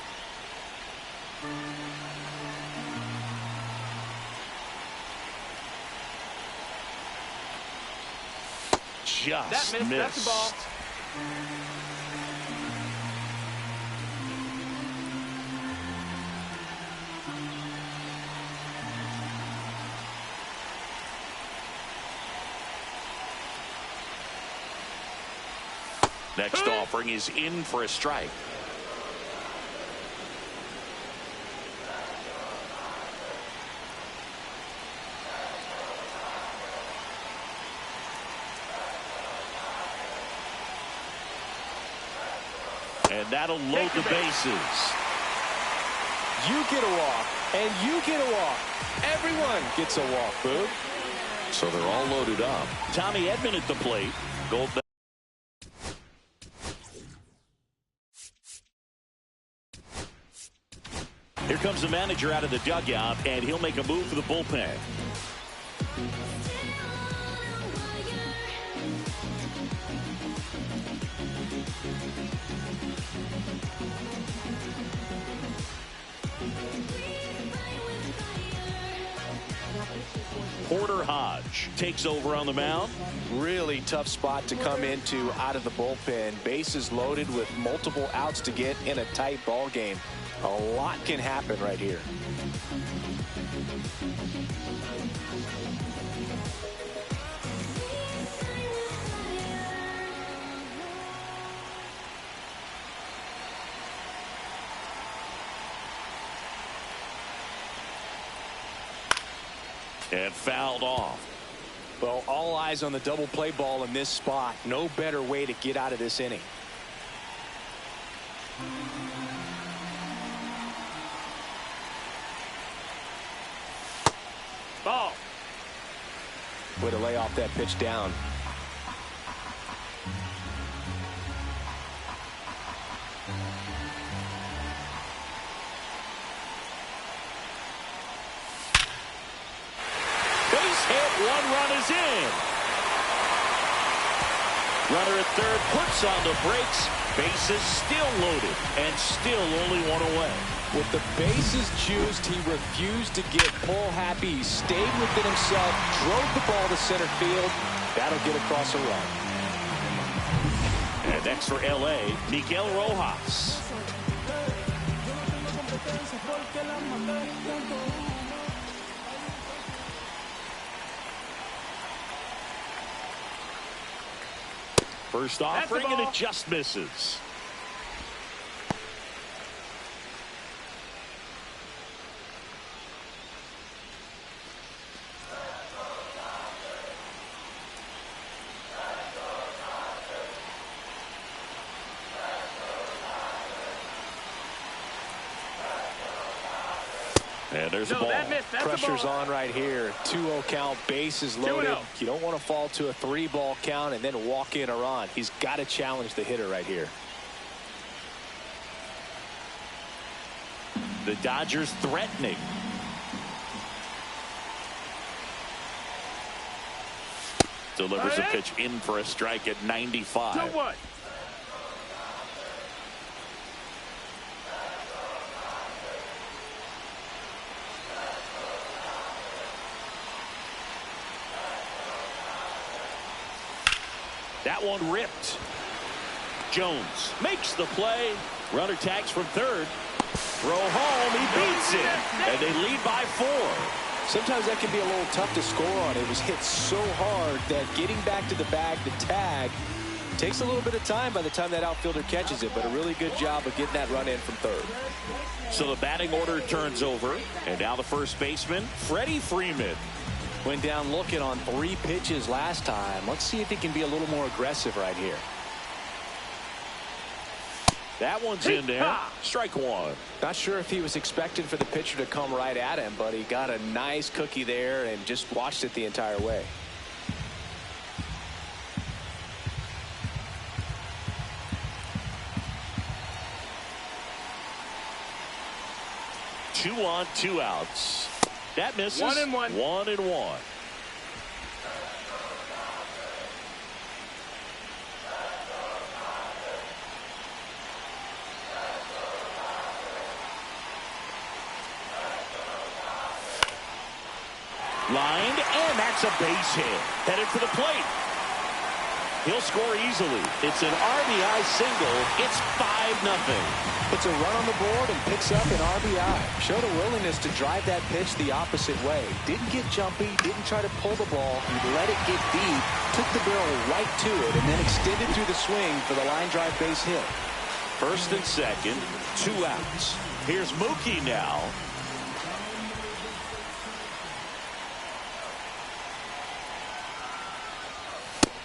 Just missed. That's the ball. Next offering is in for a strike. And that'll load the bases. You get a walk, and you get a walk. Everyone gets a walk, Boog. So they're all loaded up. Tommy Edman at the plate. Gold. Here comes the manager out of the dugout, and he'll make a move for the bullpen. Porter Hodge takes over on the mound. Really tough spot to come into out of the bullpen. Bases loaded with multiple outs to get in a tight ball game. A lot can happen right here. And fouled off. Well, all eyes on the double play ball in this spot. No better way to get out of this inning. Ball. Way to lay off that pitch down. Base hit, 1 run is in. Runner at third puts on the brakes. Bases still loaded and still only 1 away. With the bases juiced, he refused to get pull happy. He stayed within himself, drove the ball to center field. That'll get across a run. And next for L.A., Miguel Rojas. First offering, and it just misses. And there's a ball. Pressure's on right here. 2-0 count, bases loaded. 2-0. You don't want to fall to a 3-ball count and then walk in or on. He's got to challenge the hitter right here. The Dodgers threatening. Delivers a pitch in for a strike at 95. 2-1. That one ripped. Jones makes the play. Runner tags from third. Throw home. He beats it. And they lead by 4. Sometimes that can be a little tough to score on. It was hit so hard that getting back to the bag, the tag, takes a little bit of time by the time that outfielder catches it. But a really good job of getting that run in from third. So the batting order turns over. And now the first baseman, Freddie Freeman. Went down looking on 3 pitches last time. Let's see if he can be a little more aggressive right here. That one's in there. Strike 1. Not sure if he was expecting for the pitcher to come right at him, but he got a nice cookie there and just watched it the entire way. Two on, 2 outs. That misses. 1-1. 1-1. Lined, and that's a base hit. Headed for the plate. He'll score easily. It's an RBI single. It's 5-0. Puts a run on the board and picks up an RBI. Showed a willingness to drive that pitch the opposite way. Didn't get jumpy, didn't try to pull the ball. He let it get deep, took the barrel right to it, and then extended through the swing for the line drive base hit. First and second, 2 outs. Here's Mookie now.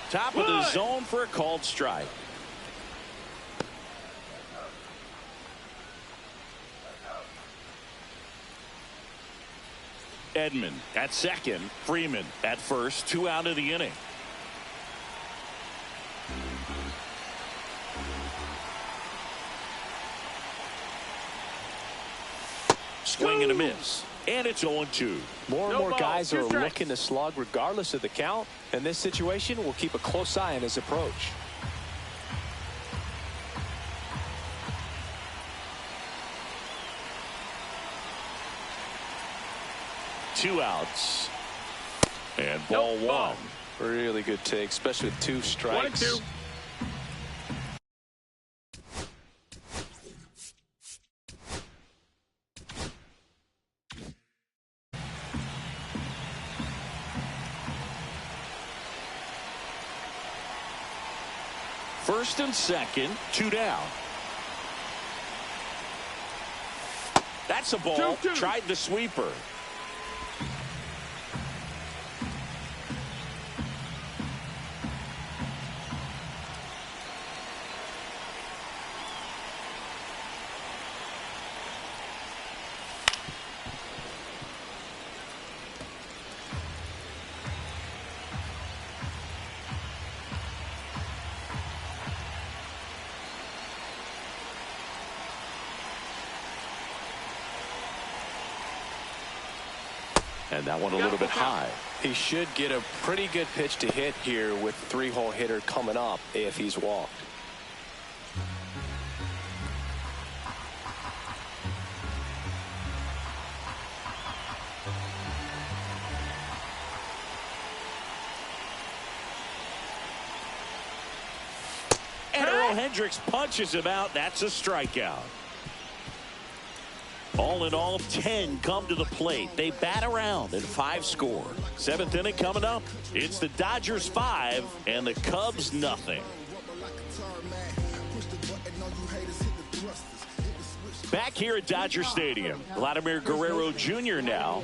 Top of the zone for a called strike. Edman at second. Freeman at first. 2 out of the inning. Swing and a miss. And it's 0-2. More and more guys are looking to slug regardless of the count. In this situation, we'll keep a close eye on his approach. Two outs. And ball 1. Really good take, especially with 2 strikes. 1-2. First and second, 2 down. That's a ball. 2-2. Tried the sweeper. And that one a little bit high. He should get a pretty good pitch to hit here with 3-hole hitter coming up if he's walked. Hendricks punches him out. That's a strikeout. All in all, 10 come to the plate. They bat around and 5 score. 7th inning coming up. It's the Dodgers 5 and the Cubs nothing. Back here at Dodger Stadium, Vladimir Guerrero Jr. now.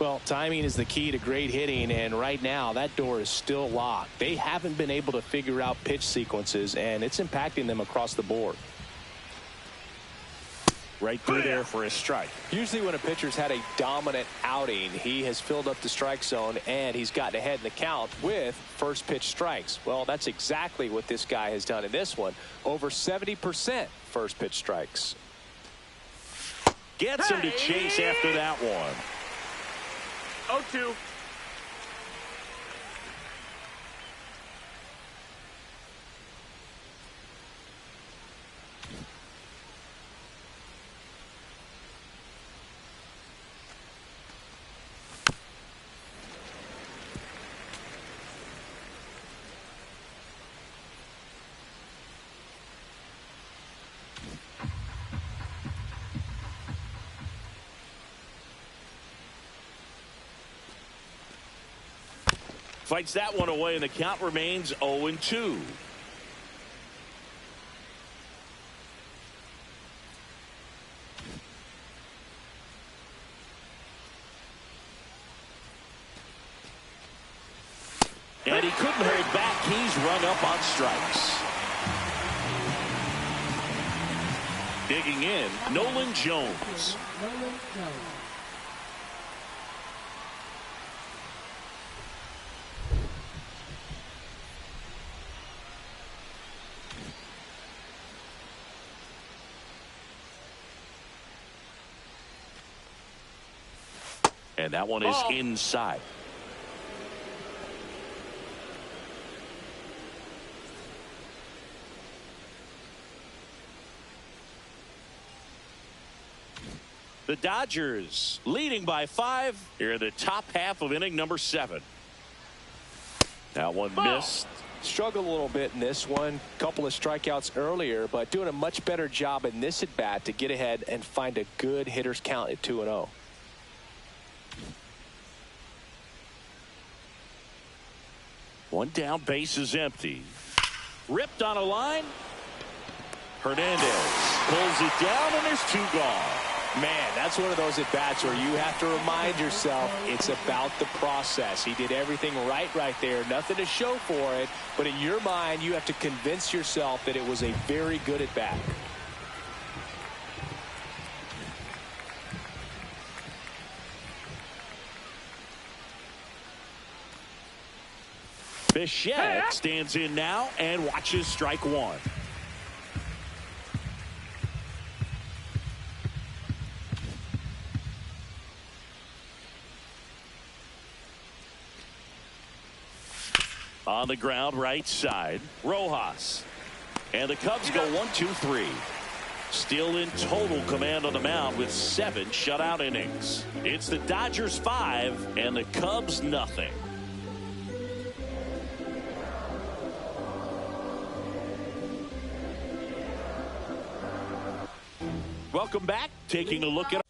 Well, timing is the key to great hitting, and right now that door is still locked. They haven't been able to figure out pitch sequences, and it's impacting them across the board. Right through there for a strike. Usually when a pitcher's had a dominant outing, he has filled up the strike zone and he's gotten ahead in the count with first pitch strikes. Well, that's exactly what this guy has done in this one. Over 70% first pitch strikes. Gets him to chase after that one. 0-2. Fights that one away, and the count remains 0-2. And he couldn't hold back. He's rung up on strikes. Digging in, Nolan Jones. And that one is inside. The Dodgers leading by 5 here in the top half of inning number 7. That one missed. Struggled a little bit in this one. Couple of strikeouts earlier, but doing a much better job in this at bat to get ahead and find a good hitter's count at 2-0. One down, base is empty. Ripped on a line. Hernandez pulls it down, and there's 2 gone. Man, that's one of those at bats where you have to remind yourself it's about the process. He did everything right there. Nothing to show for it, but in your mind you have to convince yourself that it was a very good at bat. Bichette stands in now and watches strike 1. On the ground, right side, Rojas. And the Cubs go 1-2-3. Still in total command on the mound with 7 shutout innings. It's the Dodgers 5 and the Cubs nothing. Welcome back. Taking a look at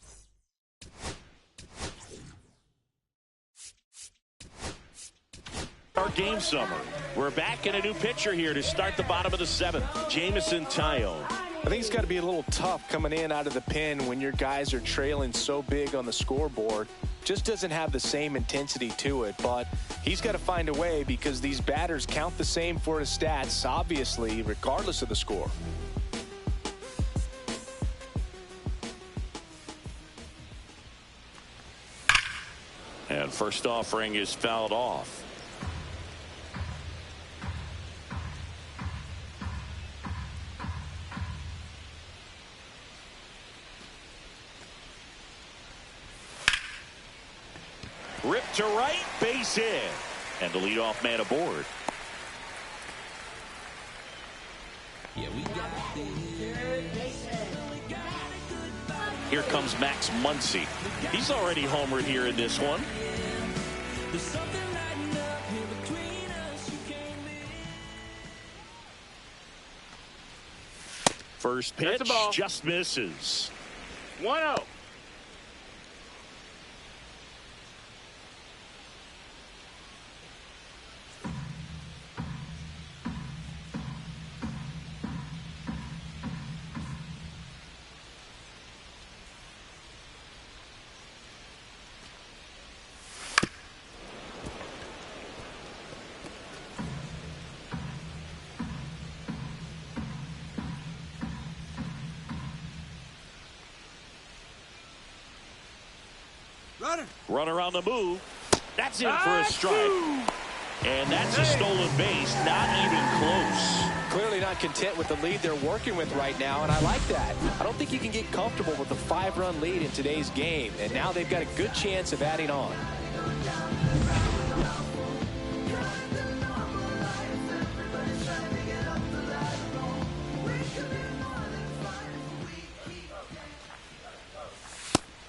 our game summary. We're back in a new pitcher here to start the bottom of the 7th. Jamison Tyone. I think it's got to be a little tough coming in out of the pen when your guys are trailing so big on the scoreboard. Just doesn't have the same intensity to it, but he's got to find a way because these batters count the same for his stats, obviously, regardless of the score. And first offering is fouled off. Ripped to right, base hit. And the leadoff man aboard. Here comes Max Muncy. He's already homered here in this one. First pitch just misses. 1-0. Runner on the move. That's in for a strike. And that's a stolen base. Not even close. Clearly not content with the lead they're working with right now, and I like that. I don't think you can get comfortable with a 5-run lead in today's game, and now they've got a good chance of adding on.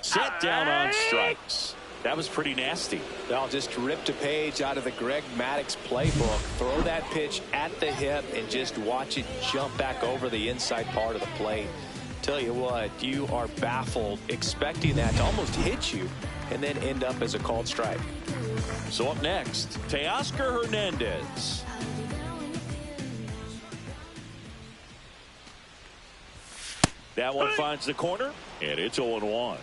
Set down on strikes. That was pretty nasty. They'll just ripped a page out of the Greg Maddux playbook. Throw that pitch at the hip and just watch it jump back over the inside part of the plate. Tell you what, you are baffled expecting that to almost hit you and then end up as a called strike. So up next, Teoscar Hernandez. That one finds the corner, and it's 0-1.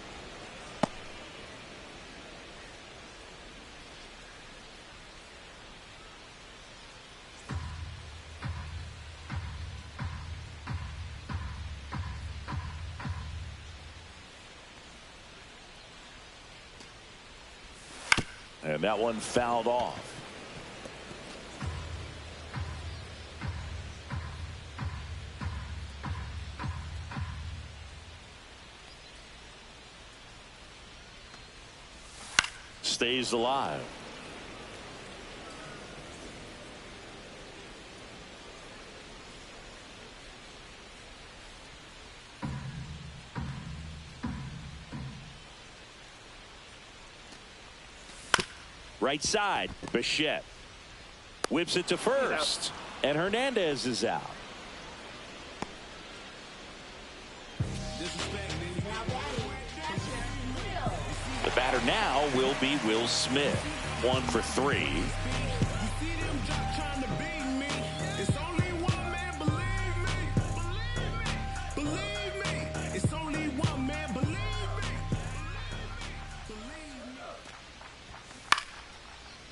And that one fouled off. Stays alive. Right side, Bichette whips it to first, and Hernandez is out. The batter now will be Will Smith. 1 for 3.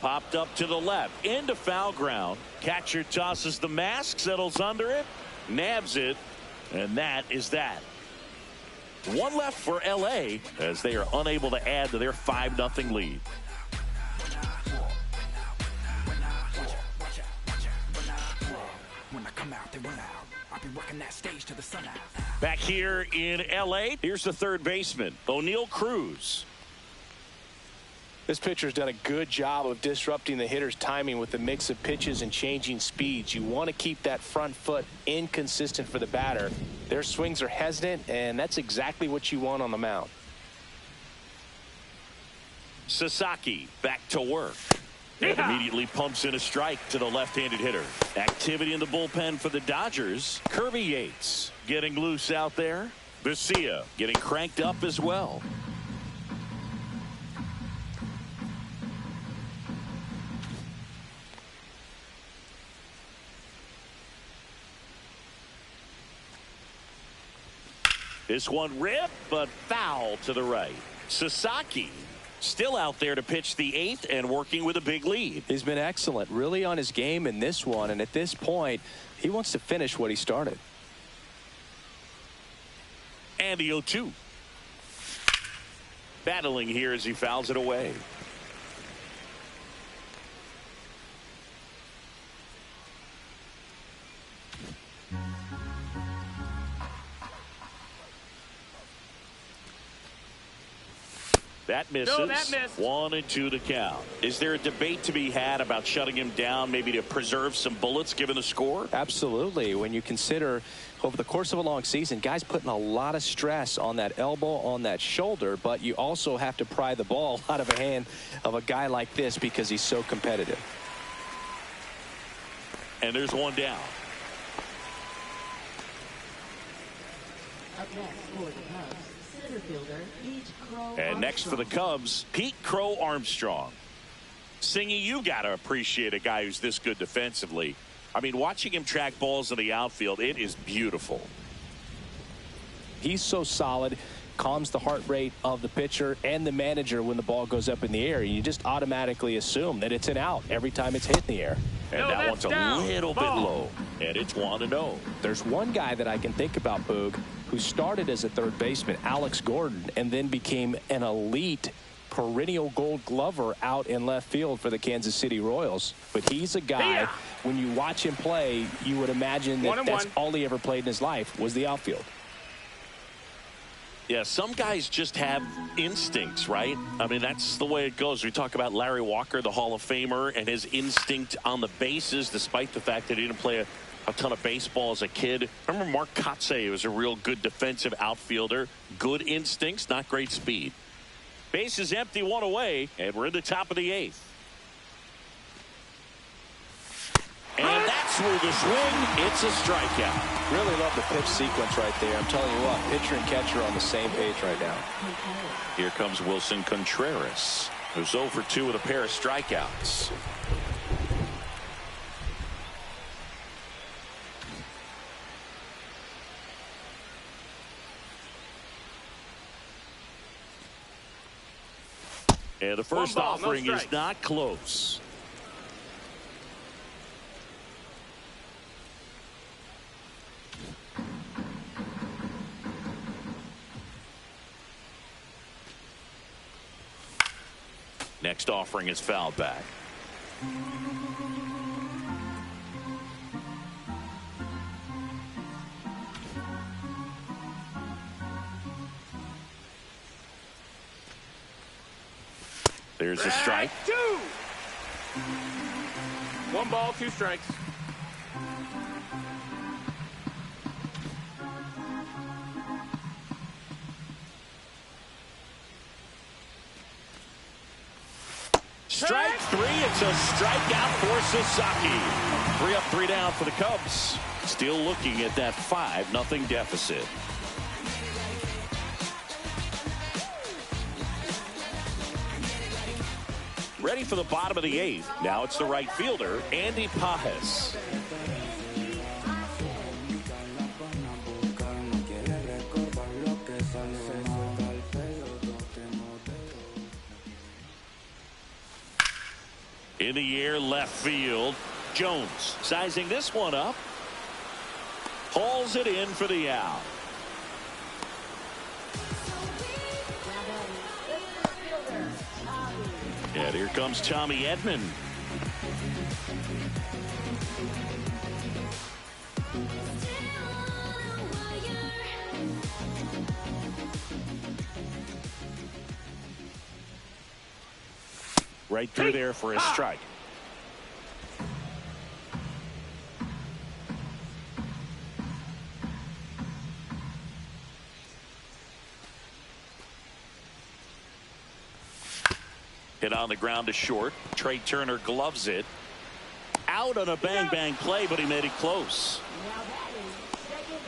Popped up to the left into foul ground. Catcher tosses the mask, settles under it, nabs it, and that is that. One left for LA as they are unable to add to their 5-0 lead. Back here in LA, here's the third baseman, O'Neal Cruz. This pitcher's done a good job of disrupting the hitter's timing with the mix of pitches and changing speeds. You want to keep that front foot inconsistent for the batter. Their swings are hesitant, and that's exactly what you want on the mound. Sasaki back to work. And immediately pumps in a strike to the left-handed hitter. Activity in the bullpen for the Dodgers. Kirby Yates getting loose out there. Vesia getting cranked up as well. This one ripped, but foul to the right. Sasaki still out there to pitch the 8th and working with a big lead. He's been excellent, really on his game in this one, and at this point, he wants to finish what he started. And the 0-2. Battling here as he fouls it away. That misses. No, that missed. 1-2 to count. Is there a debate to be had about shutting him down, maybe to preserve some bullets given the score? Absolutely. When you consider over the course of a long season, guys putting a lot of stress on that elbow, on that shoulder, but you also have to pry the ball out of the hand of a guy like this because he's so competitive. And there's one down. Up next for the Cubs, center fielder Pete Crow. And next for the Cubs, Pete Crow Armstrong. Singy, you got to appreciate a guy who's this good defensively. I mean, watching him track balls in the outfield, it is beautiful. He's so solid, calms the heart rate of the pitcher and the manager when the ball goes up in the air. You just automatically assume that it's an out every time it's hit in the air. And no, that one's down. a little bit low. And it's 1-0. There's one guy that I can think about, Boog, who started as a third baseman, Alex Gordon, and then became an elite perennial Gold Glover out in left field for the Kansas City Royals. But he's a guy, when you watch him play, you would imagine that that's all he ever played in his life was the outfield. Yeah, some guys just have instincts, right? I mean, that's the way it goes. We talk about Larry Walker, the Hall of Famer, and his instinct on the bases, despite the fact that he didn't play a ton of baseball as a kid. Remember Mark Kotsay was a real good defensive outfielder. Good instincts, not great speed. Base is empty, one away, and we're in the top of the 8th. And that's through the swing. It's a strikeout. Really love the pitch sequence right there. I'm telling you what, pitcher and catcher are on the same page right now. Here comes Wilson Contreras, who's 0 for 2 with a pair of strikeouts. And the first offering is not close. Next offering is fouled back. There's a strike. 2. 1 ball, 2 strikes. Strike 3. It's a strikeout for Sasaki. 3 up, 3 down for the Cubs. Still looking at that 5-0 deficit. Ready for the bottom of the 8th. Now it's the right fielder, Andy Pajes. In the air, left field. Jones sizing this one up. Hauls it in for the out. And here comes Tommy Edman. Right through there for a strike. Hit on the ground to short. Trey Turner gloves it. Out on a bang-bang play, but he made it close. Now that is second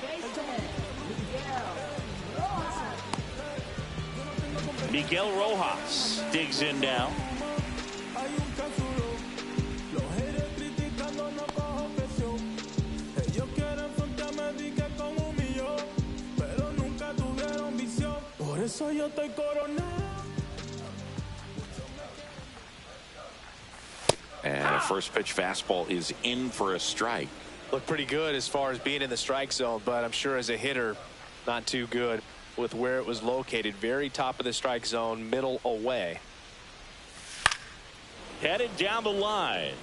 baseman Miguel Rojas digs in now. And a first pitch fastball is in for a strike. Looked pretty good as far as being in the strike zone, but I'm sure as a hitter, not too good with where it was located. Very top of the strike zone, middle away. Headed down the line.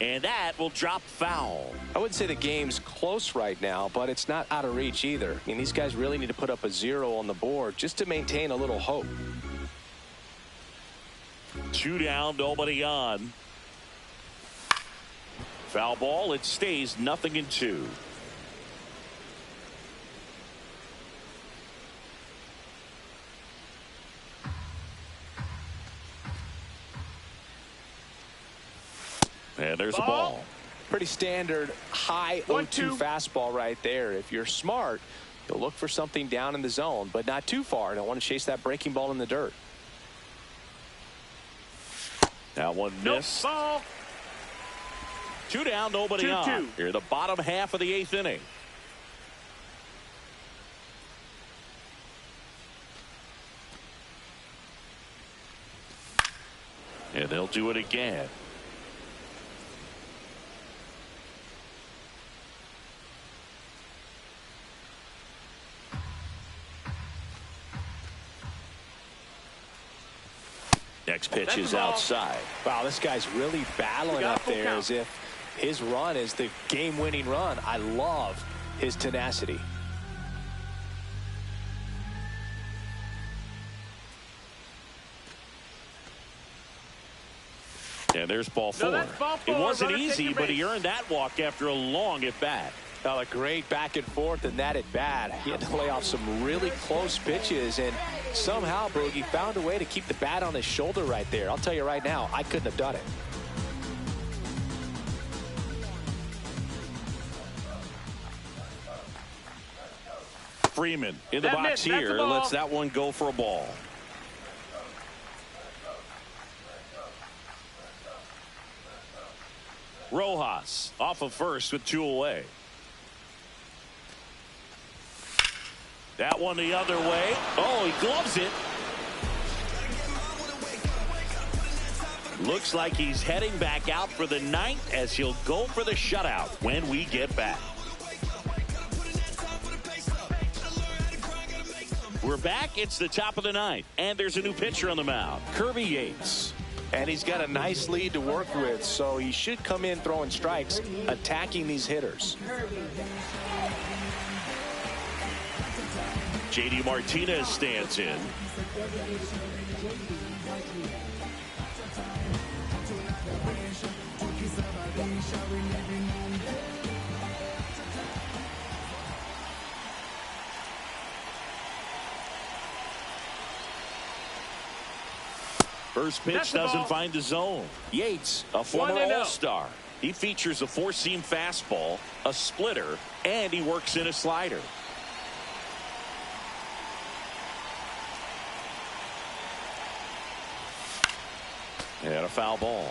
And that will drop foul. I wouldn't say the game's close right now, but it's not out of reach either. I mean, these guys really need to put up a 0 on the board just to maintain a little hope. 2 down, nobody on. Foul ball. It stays 0-2. And there's a ball. Pretty standard high 0-2 fastball right there. If you're smart, you'll look for something down in the zone, but not too far. Don't want to chase that breaking ball in the dirt. That one missed. Ball. 2 down, nobody 2-2. on. Here the bottom half of the 8th inning. And they'll do it again. Next pitch is outside. Wow, this guy's really battling up there as if his run is the game-winning run. I love his tenacity. And there's ball 4. Ball 4. It wasn't Runner easy, taking but he base. earned that walk after a long at bat. Well, a great back and forth and that at bat. He had to lay off some really close pitches, and somehow Boogie found a way to keep the bat on his shoulder right there. I'll tell you right now, I couldn't have done it. Freeman in the That box missed. That's here a ball. lets that one go for a ball. Rojas off of first with 2 away. That one the other way. Oh, he gloves it. Looks like he's heading back out for the 9th as he'll go for the shutout when we get back. We're back. It's the top of the 9th, and there's a new pitcher on the mound, Kirby Yates. And he's got a nice lead to work with, so he should come in throwing strikes, attacking these hitters. JD Martinez stands in. First pitch doesn't find the zone. Yates, a former 1-0. All-Star. He features a 4-seam fastball, a splitter, and he works in a slider. And a foul ball.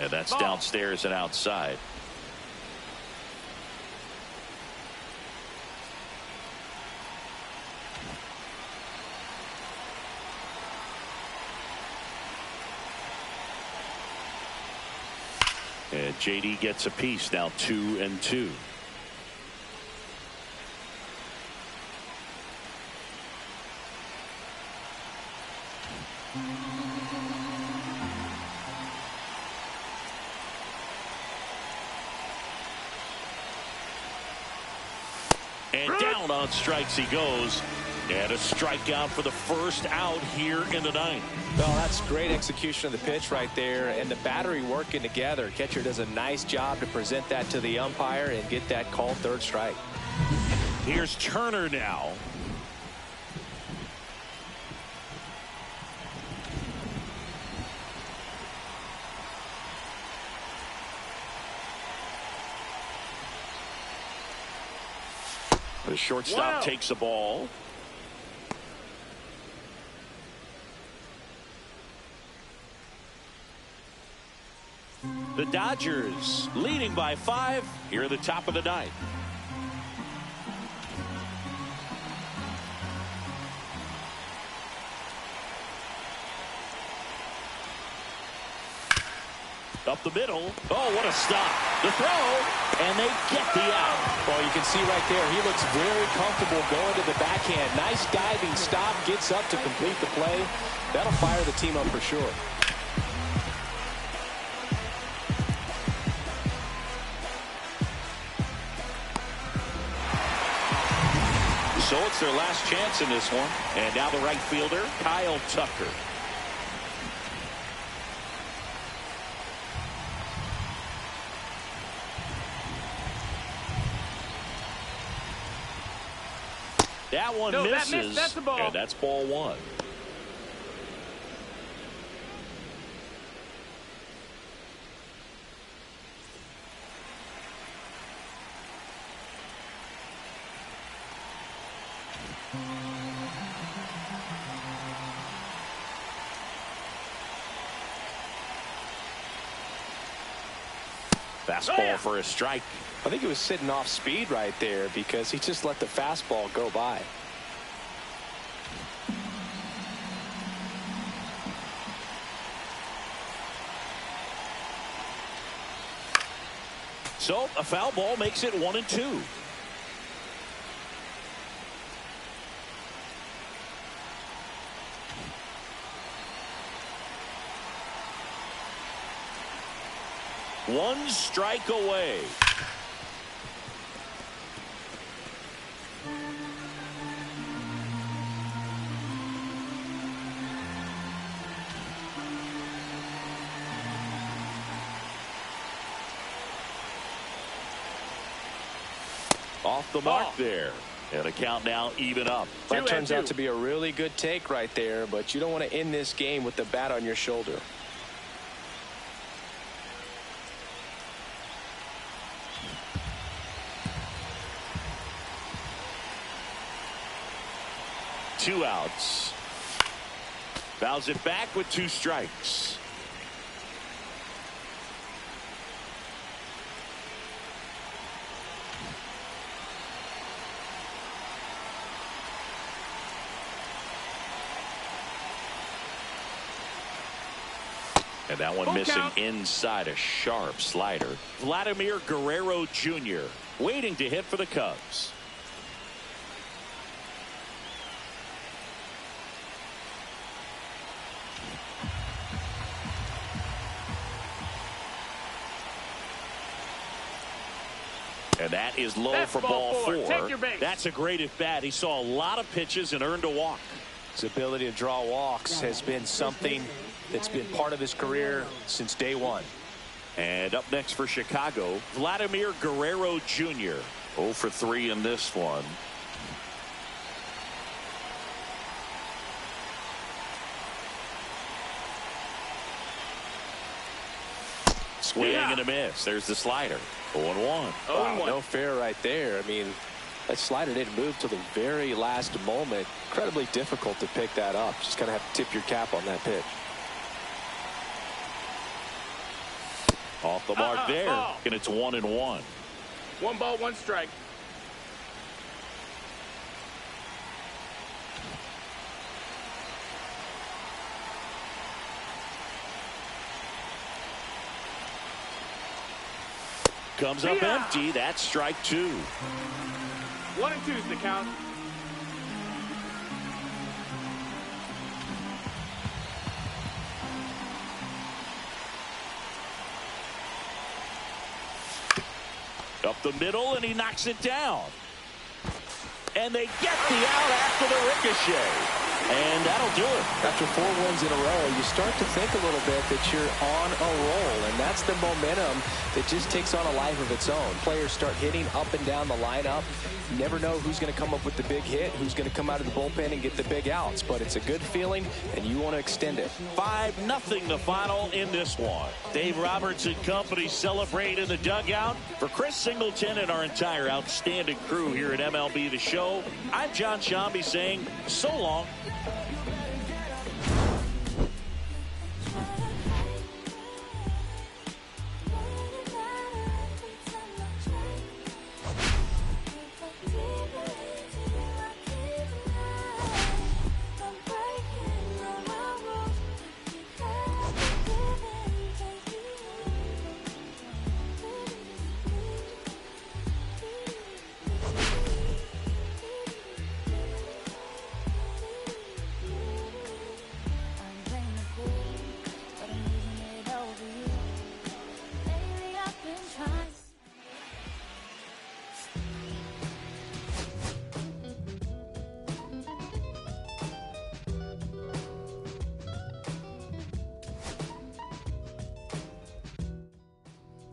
And that's downstairs and outside. And JD gets a piece now, 2-2. And down on strikes he goes. And a strikeout for the first out here in the 9th. Well, that's great execution of the pitch right there, and the battery working together. Catcher does a nice job to present that to the umpire and get that called third strike. Here's Turner now. The shortstop takes the ball. The Dodgers leading by 5 here at the top of the 9th. Up the middle. Oh, what a stop. The throw, and they get the out. Well, you can see right there, he looks very comfortable going to the backhand. Nice diving stop, gets up to complete the play. That'll fire the team up for sure. So it's their last chance in this one. And now the right fielder, Kyle Tucker. That one misses, that missed. That's the ball. And that's ball one. Fastball for a strike. I think he was sitting off speed right there because he just let the fastball go by. So a foul ball makes it 1-2. One strike away. Off the mark there. And a count now even up. That turns out to be a really good take right there, but you don't want to end this game with the bat on your shoulder. Two outs. Fouls it back with two strikes. And that one missing inside, a sharp slider. Vladimir Guerrero Jr. waiting to hit for the Cubs. And that is low for ball four. That's a great at bat. He saw a lot of pitches and earned a walk. His ability to draw walks has been something that's been part of his career since day one. And up next for Chicago, Vladimir Guerrero Jr. 0 for 3 in this one. Swing and a miss. There's the slider. 0-1. Wow, no fair right there. I mean, that slider didn't move till the very last moment. Incredibly difficult to pick that up. Just kind of have to tip your cap on that pitch. Off the mark there. And it's 1-1. 1 ball, 1 strike. Comes up empty. That's strike 2. 1-2 is the count. Up the middle, and he knocks it down. And they get the out after the ricochet. And that'll do it. After 4 wins in a row, you start to think a little bit that you're on a roll, and that's the momentum that just takes on a life of its own. Players start hitting up and down the lineup. You never know who's going to come up with the big hit, who's going to come out of the bullpen and get the big outs, but it's a good feeling, and you want to extend it. 5-0 the final in this one. Dave Roberts and company celebrate in the dugout. For Chris Singleton and our entire outstanding crew here at MLB The Show, I'm John Shambi saying so long.